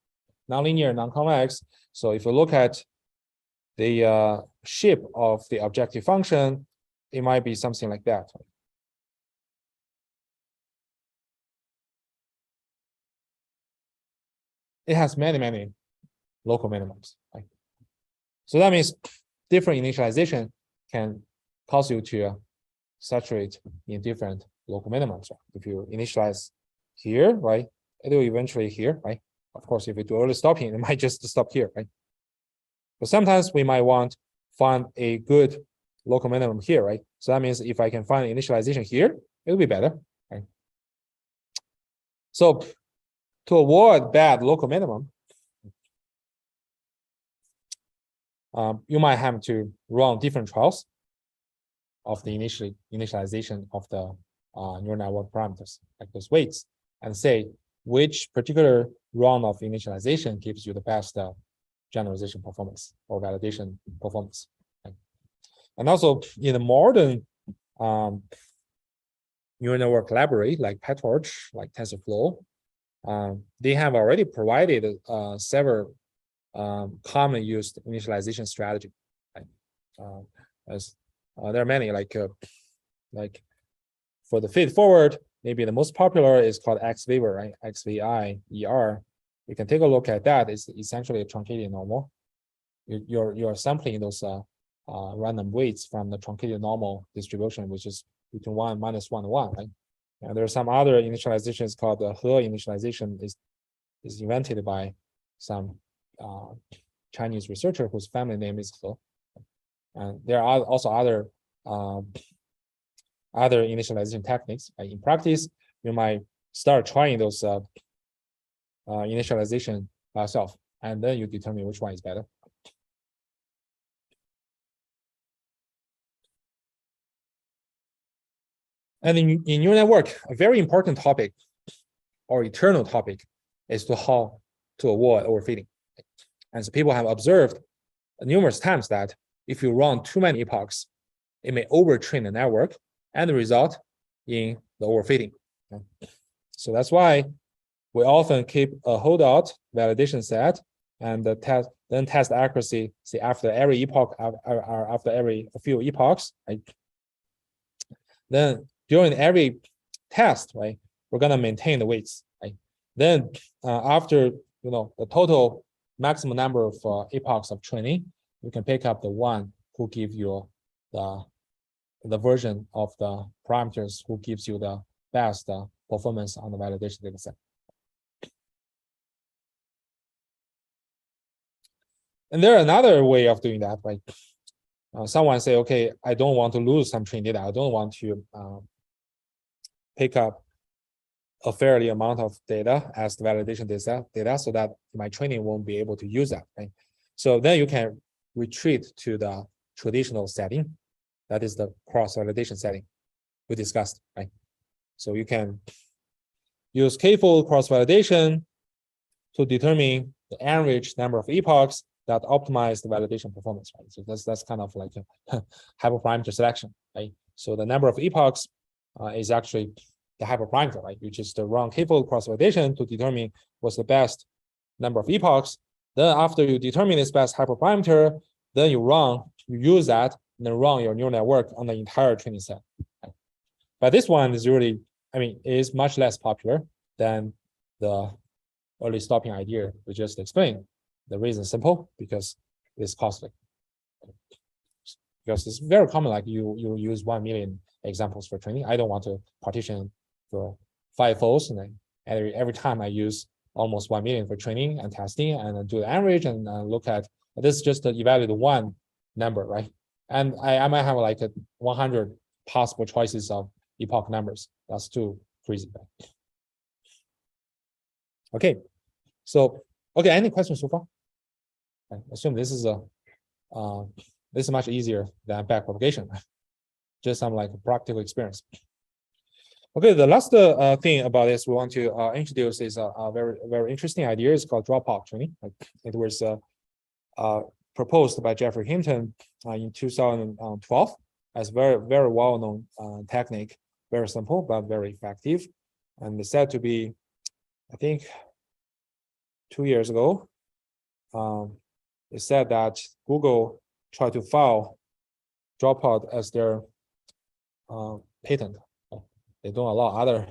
nonlinear, non-convex. So if you look at the shape of the objective function, it might be something like that. It has many local minimums. Right? So that means different initialization can cause you to saturate in different local minimums. Right? If you initialize here, right, it will eventually here, right? Of course, if you do early stopping, it might just stop here, right? But sometimes we might want to find a good local minimum here, right? So that means if I can find initialization here, it will be better, right? So to avoid bad local minimum, you might have to run different trials of the initialization of the neural network parameters, like those weights, and say which particular round of initialization gives you the best generalization performance or validation performance. Right? And also in the modern neural network library, like PyTorch, like TensorFlow, they have already provided several commonly used initialization strategy. Right? There are many, like for the feed forward, maybe the most popular is called XViver, right? XVier. You can take a look at that. It's essentially a truncated normal. You're sampling those random weights from the truncated normal distribution, which is between 1 minus 1 and 1, right? And there are some other initializations called the He initialization is invented by some Chinese researcher whose family name is He. And there are also other initialization techniques. In practice, you might start trying those initialization by yourself, and then you determine which one is better. And in neural network, a very important topic or eternal topic is to how to avoid overfitting. And so people have observed numerous times that if you run too many epochs, it may overtrain the network and result in the overfitting. So that's why we often keep a holdout validation set and then test accuracy, say after every epoch, or after a few epochs. Right? Then during every test, right, we're gonna maintain the weights. Right? Then after the total maximum number of epochs of training, you can pick up the one who gives you the version of the parameters who gives you the best performance on the validation data set. And there another way of doing that, right? Someone say, okay, I don't want to lose some training data. I don't want to pick up a fairly amount of data as the validation data so that my training won't be able to use that, right? So then you can retreat to the traditional setting. That is the cross-validation setting we discussed, right? So you can use k-fold cross-validation to determine the average number of epochs that optimize the validation performance, right? So that's kind of like a hyperparameter selection, right? So the number of epochs is actually the hyperparameter, right? You just run k-fold cross-validation to determine what's the best number of epochs. Then after you determine this best hyperparameter, then you use that, and then run your neural network on the entire training set. Right? But this one is really, is much less popular than the early stopping idea we just explained. The reason is simple, because it's costly. Because it's very common, like you use 1 million examples for training. I don't want to partition for 5 folds, and then every time I use almost 1 million for training and testing, and do the average and look at this, just to evaluate one number, right? And I might have like 100 possible choices of epoch numbers. That's too crazy. Right? Okay, so any questions so far? I assume this is much easier than backpropagation. Just some like practical experience. Okay, the last thing about this we want to introduce is a very interesting idea. It's called dropout training. It was proposed by Jeffrey Hinton in 2012 as very well-known technique, very simple but very effective, and it's said to be, I think, 2 years ago. It said that Google tried to file Dropout as their patent. They don't allow other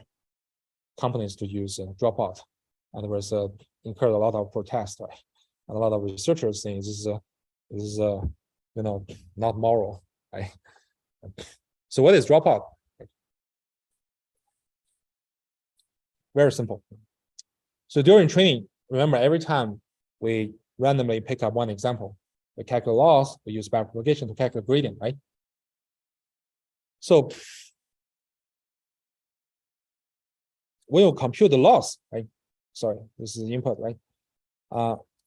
companies to use Dropout, and there was incurred a lot of protest, right? And a lot of researchers saying this is not moral, right? So what is Dropout? Very simple. So during training, remember, every time we randomly pick up one example, we calculate loss, we use backpropagation to calculate gradient, right? So when you compute the loss, right? Sorry, this is the input, right?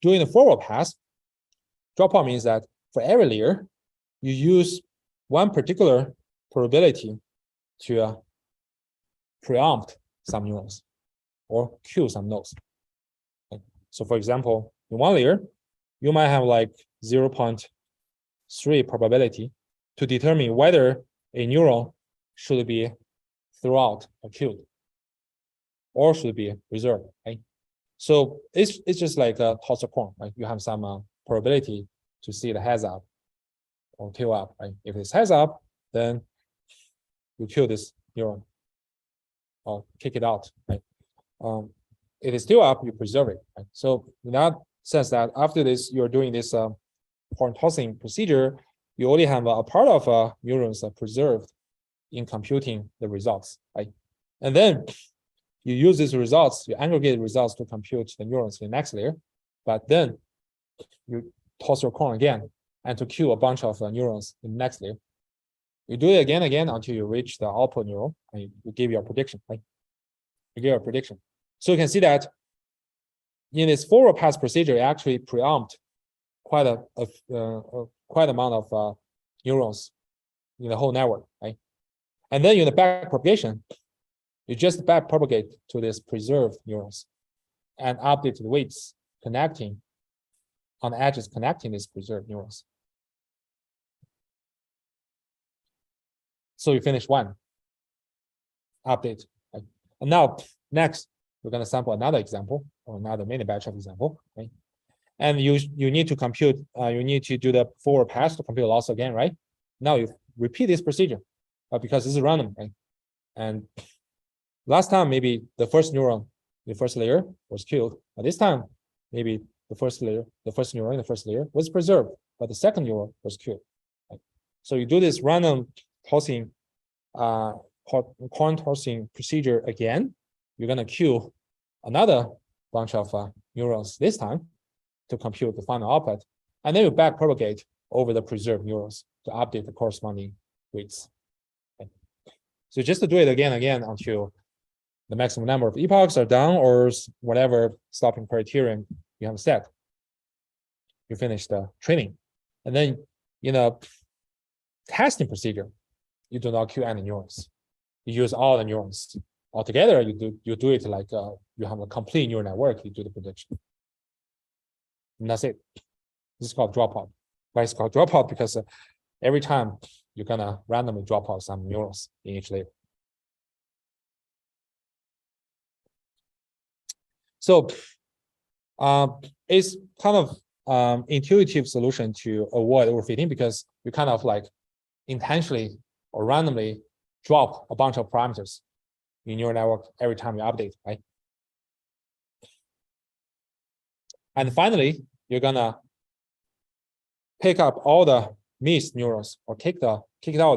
During the forward pass, dropout means that for every layer, you use one particular probability to preempt some neurons or kill some nodes. Okay. So for example, in one layer, you might have like 0.3 probability to determine whether a neuron should be thrown out or killed, or should be reserved. Right? So it's just like a toss a coin. Right? You have some probability to see the heads up or tail up. Right? If it's heads up, then you kill this neuron or kick it out. Right? If it's still up, you preserve it. Right? So in that sense, that after this, you're doing this coin tossing procedure, you only have a part of neurons preserved in computing the results. Right? And then you use these results, you aggregate results to compute the neurons in the next layer, but then you toss your coin again and to kill a bunch of neurons in the next layer. You do it again until you reach the output neuron, and you give your prediction. Right? to give a prediction. So you can see that in this forward pass procedure, it actually preempt quite quite amount of neurons in the whole network, right? And then in the back propagation, you just back propagate to this preserved neurons and update the weights connecting on the edges connecting these preserved neurons. So you finish one update. Right? And now next, we're going to sample another example or another mini batch of example. Right? And you need to compute, you need to do the forward pass to compute loss again, right? Now you repeat this procedure because this is random, right? And last time, maybe the first neuron, the first layer was killed. But this time, maybe the first neuron in the first layer was preserved, but the second neuron was killed. Right? So you do this random tossing, coin tossing procedure again. You're going to kill another bunch of neurons this time to compute the final output. And then you back propagate over the preserved neurons to update the corresponding weights. Okay. So just to do it again and again until the maximum number of epochs are done or whatever stopping criterion you have set. You finish the training. And then in a testing procedure, you do not kill any neurons. You use all the neurons. Altogether, you do it like you have a complete neural network, you do the prediction. And that's it. This is called dropout. Why it's called dropout? Because every time you're gonna randomly drop out some neurons in each layer. So it's kind of intuitive solution to avoid overfitting because you kind of like intentionally or randomly drop a bunch of parameters in your network every time you update, right? And finally, you're gonna pick up all the missed neurons or kicked out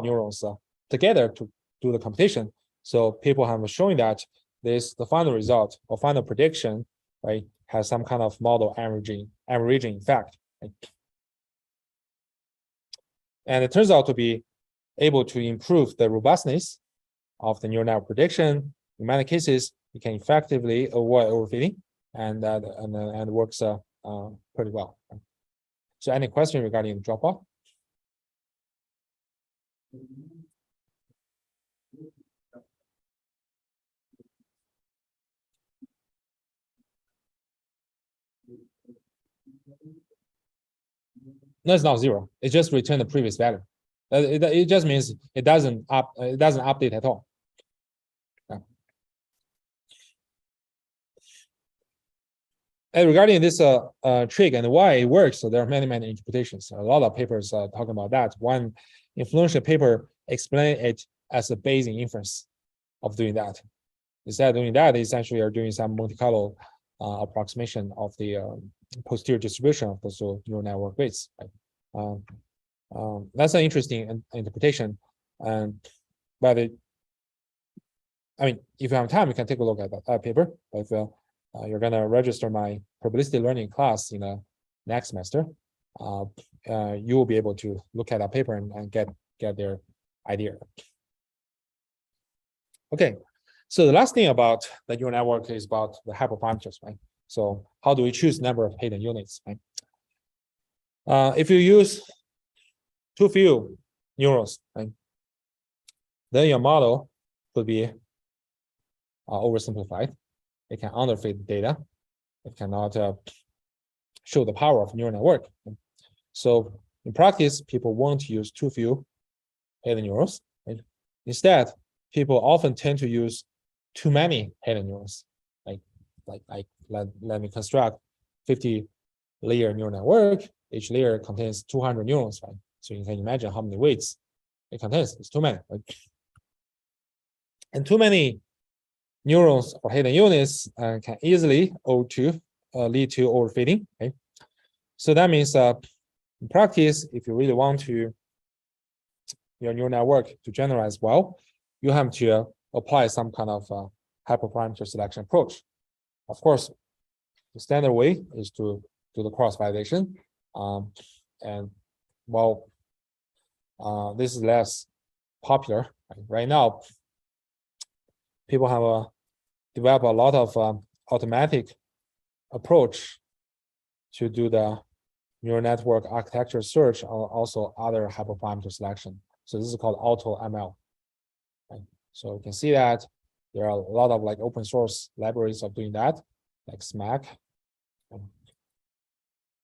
neurons together to do the computation. So people have shown that the final result or final prediction, right, has some kind of model averaging effect. Right? And it turns out to be able to improve the robustness of the neural network prediction. In many cases, you can effectively avoid overfitting, and works pretty well. So, any question regarding the dropout? No, it's not zero. It just returns the previous value. It just means it doesn't update at all. Yeah. And regarding this trick and why it works, so there are many interpretations. A lot of papers talking about that. One influential paper explained it as a Bayesian inference of doing that. Instead of doing that, they essentially are doing some Monte Carlo approximation of the posterior distribution of those neural network weights. Right? That's an interesting interpretation. But I mean, if you have time, you can take a look at that paper. But if you're going to register my probabilistic learning class in the next semester, you will be able to look at that paper and get their idea. Okay, so the last thing about the neural network is about the hyperparameters, right? So how do we choose number of hidden units, right? If you use too few neurons, right, then your model could be oversimplified. It can underfit the data. It cannot show the power of neural network. So in practice, people won't use too few hidden neurons. Right? Instead, people often tend to use too many hidden neurons. Let me construct 50-layer neural network. Each layer contains 200 neurons, right? So you can imagine how many weights it contains. It's too many, right? And too many neurons or hidden units can easily lead to overfitting. Okay? So that means in practice, if you really want your neural network to generalize well, you have to apply some kind of hyperparameter selection approach. Of course, the standard way is to do the cross-validation. And well, this is less popular. Right now, people have a develop a lot of automatic approach to do the neural network architecture search, or also other hyperparameter selection. So this is called auto ML. Right? So you can see that there are a lot of like open source libraries of doing that, like SMAC,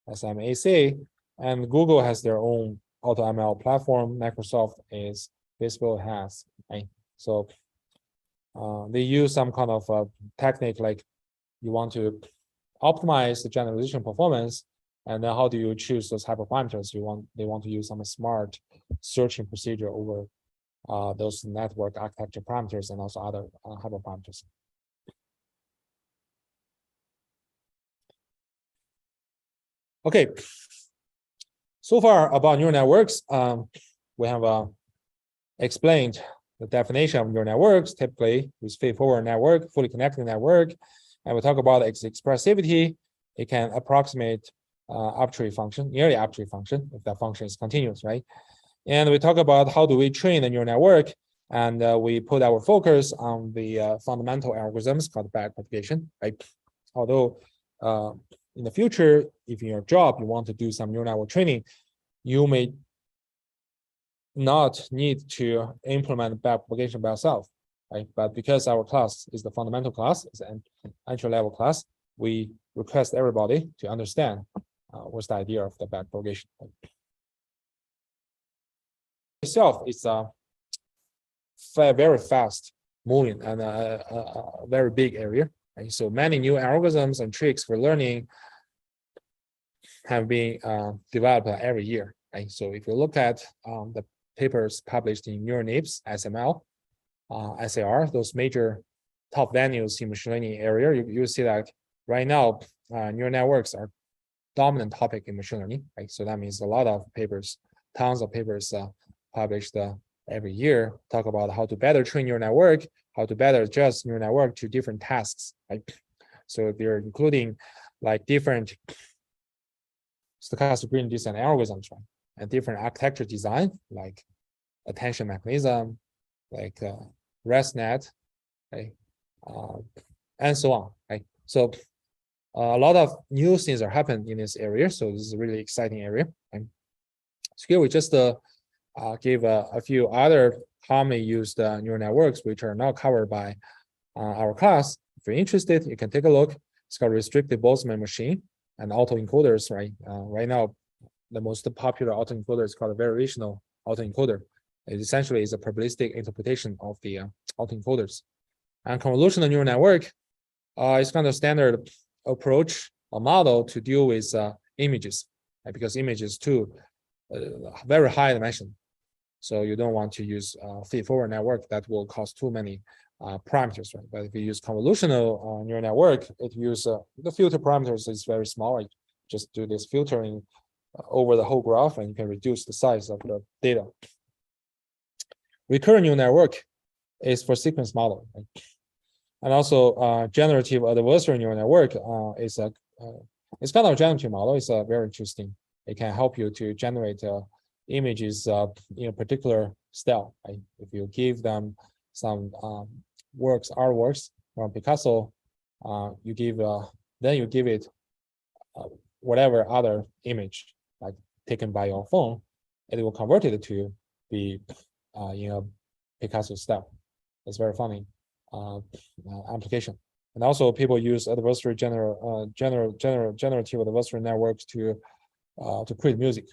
SMAC, and Google has their own auto ML platform. Microsoft is Facebook has, right? So they use some kind of technique, like you want to optimize the generalization performance, and then how do you choose those hyperparameters? They want to use some smart searching procedure over those network architecture parameters and also other hyperparameters. Okay, so far about neural networks, we have explained the definition of neural networks, typically with straightforward network, fully connected network, and we talk about its expressivity. It can approximate arbitrary function, nearly arbitrary function, if that function is continuous, right? And we talk about how do we train a neural network, and we put our focus on the fundamental algorithms called backpropagation, right? Although in the future, if in your job you want to do some neural network training, you may not need to implement backpropagation by yourself, right? But because our class is the fundamental class, it's an entry-level class, we request everybody to understand what's the idea of the backpropagation. Itself is a very fast moving and a very big area, right? So many new algorithms and tricks for learning have been developed every year, right? So if you look at the papers published in NeuralNIPS, SML, SAR, those major top venues in machine learning area, you see that right now neural networks are dominant topic in machine learning, right? So that means a lot of papers, tons of papers published every year talk about how to better train neural network, how to better adjust neural network to different tasks, right? So they're including like different stochastic gradient descent algorithms, right? And different architecture design, like attention mechanism, like ResNet, right? And so on, right? So a lot of new things are happening in this area. So this is a really exciting area. Right? So here we just give a few other commonly used neural networks, which are not covered by our class. If you're interested, you can take a look. It's called restricted Boltzmann machine and autoencoders, right? Right now, the most popular autoencoder is called a variational autoencoder. It essentially is a probabilistic interpretation of the autoencoders. And convolutional neural network is kind of standard approach, a model to deal with images, right? Because images too very high dimension. So you don't want to use feed-forward network that will cost too many parameters, right? But if you use convolutional neural network, it uses the filter parameters is very small. Right? Just do this filtering over the whole graph, and you can reduce the size of the data. Recurrent neural network is for sequence model, right? And also generative adversarial neural network is a it's kind of a generative model. It's very interesting. It can help you to generate images in a particular style. Right? If you give them some artworks from Picasso, you give then you give it whatever other image like taken by your phone, it will convert it to be in a Picasso style. It's very funny application. And also people use adversarial generative adversarial networks to create music,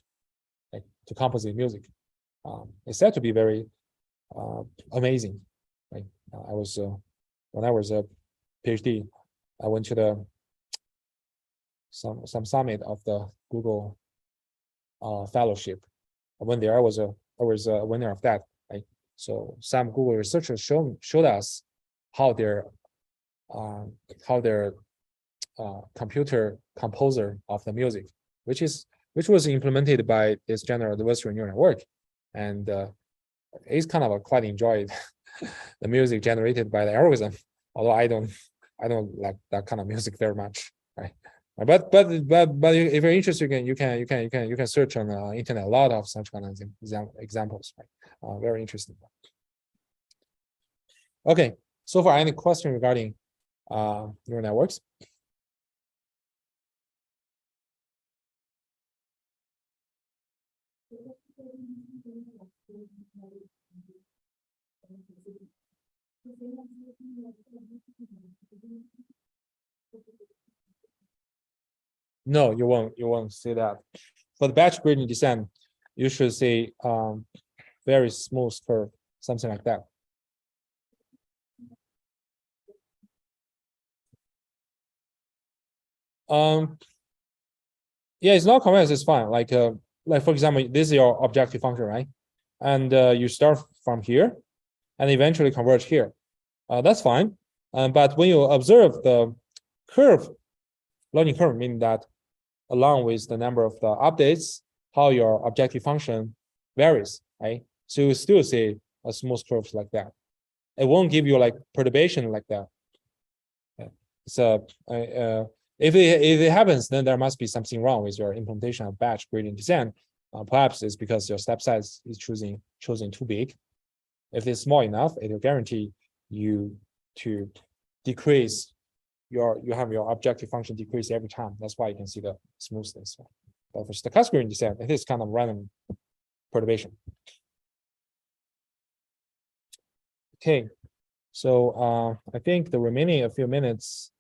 like to composite music. It's said to be very amazing. Right? I was when I was a PhD, I went to some summit of the Google fellowship. When there I was a winner of that. Right? So some Google researchers showed us how their computer composer of the music, which was implemented by this general adversarial neural network, and it's kind of quite enjoyed the music generated by the algorithm. Although I don't like that kind of music very much, right? But if you're interested, you can search on the internet a lot of such kind of examples, right? Very interesting. Okay, so far any question regarding neural networks. No, you won't see that. For the batch gradient descent, you should see very smooth curve, something like that. Yeah, it's not convex, it's fine. Like for example, this is your objective function, right? And you start from here and eventually converge here. That's fine. But when you observe the curve, learning curve, meaning that along with the number of the updates, how your objective function varies, right? So you still see a smooth curve like that. It won't give you like perturbation like that. So if it happens, then there must be something wrong with your implementation of batch gradient descent. Perhaps it's because your step size is chosen too big. If it's small enough, it will guarantee you to decrease you have your objective function decrease every time. That's why you can see the smoothness. But for stochastic gradient descent, it is kind of random perturbation. Okay, so I think the remaining a few minutes,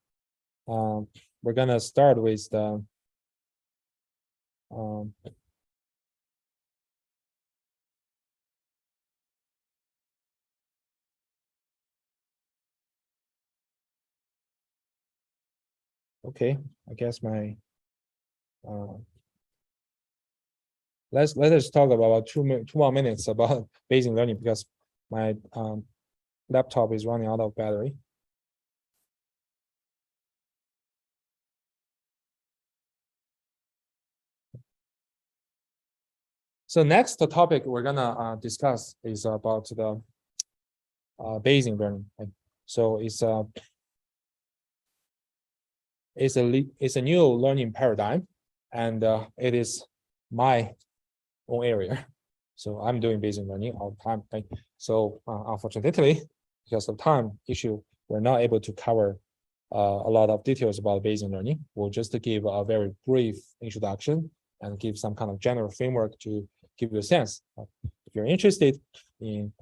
we're gonna start with the okay, I guess my let us talk about two more minutes about Bayesian learning because my laptop is running out of battery. So next, the topic we're gonna discuss is about the Bayesian learning. Right? So it's a new learning paradigm, and it is my own area. So I'm doing Bayesian learning all the time. Right? So unfortunately, because of time issue, we're not able to cover a lot of details about Bayesian learning. We'll just give a very brief introduction and give some kind of general framework to give you a sense. If you're interested in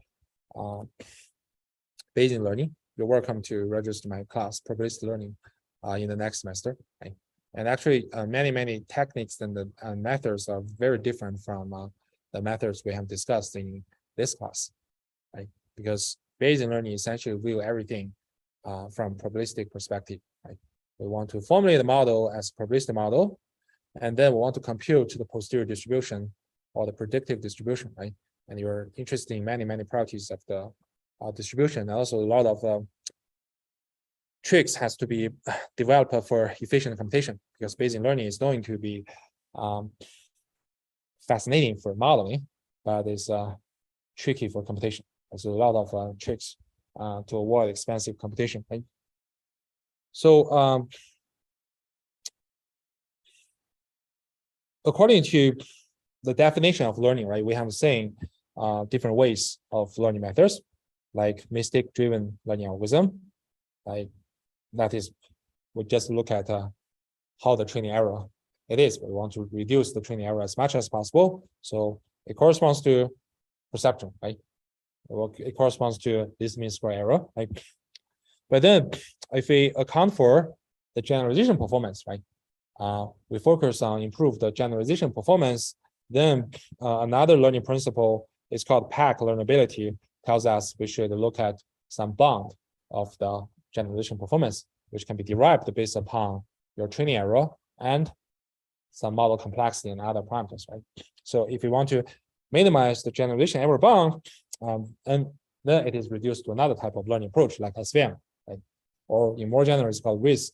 Bayesian learning, you're welcome to register my class, probabilistic learning, in the next semester. Right? And actually, many techniques and the methods are very different from the methods we have discussed in this class, right? Because Bayesian learning essentially view everything from probabilistic perspective. Right? We want to formulate the model as a probabilistic model, and then we want to compute the posterior distribution or the predictive distribution, right? And you're interested in many properties of the distribution. And also, a lot of tricks has to be developed for efficient computation because Bayesian learning is going to be fascinating for modeling, but it's tricky for computation. There's a lot of tricks to avoid expensive computation. Right? So according to the definition of learning, right, we have saying different ways of learning methods, like mistake-driven learning algorithm. Like that is, we just look at how the training error it is. We want to reduce the training error as much as possible. So it corresponds to perception, right? It corresponds to this mean square error, right? But then if we account for the generalization performance, right? We focus on improve the generalization performance. Then another learning principle is called pack learnability, tells us we should look at some bound of the generalization performance, which can be derived based upon your training error and some model complexity and other parameters, right? So if you want to minimize the generalization error bound, and then it is reduced to another type of learning approach like SVM, right? Or in more general, it's called risk,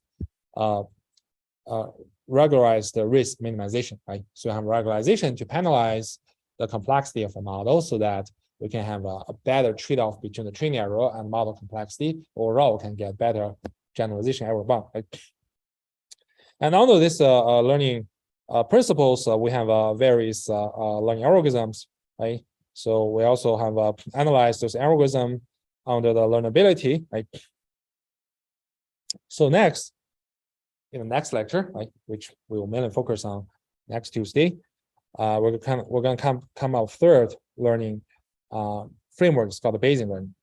regularize the risk minimization, right? So you have regularization to penalize the complexity of a model so that we can have a better trade-off between the training error and model complexity. Overall, we can get better generalization error bound, right? And under this learning principles, we have various learning algorithms, right? So we also have analyzed those algorithms under the learnability, right? So next, in the next lecture, right, which we will mainly focus on next Tuesday, we're gonna come out third learning framework. It's called the Bayesian learning,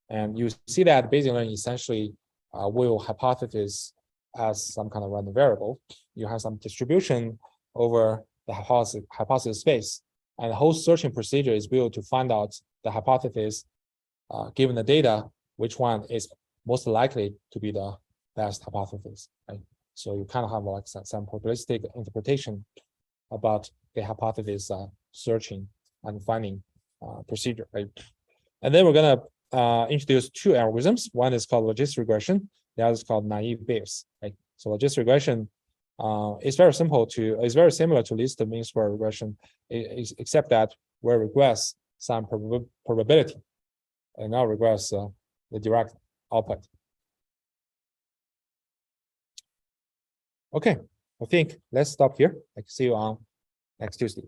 and you see that Bayesian learning essentially will hypothesis as some kind of random variable. You have some distribution over the hypothesis space, and the whole searching procedure is built to find out the hypothesis, given the data, which one is most likely to be the best hypothesis, right? So you kind of have like some probabilistic interpretation about the hypothesis searching and finding procedure, right? And then we're gonna introduce two algorithms. One is called logistic regression. The other is called naive Bayes, right? So logistic regression is very similar to least mean square regression, except that we regress some probability and now regress the direct output. Okay, I think let's stop here. I see you on next Tuesday.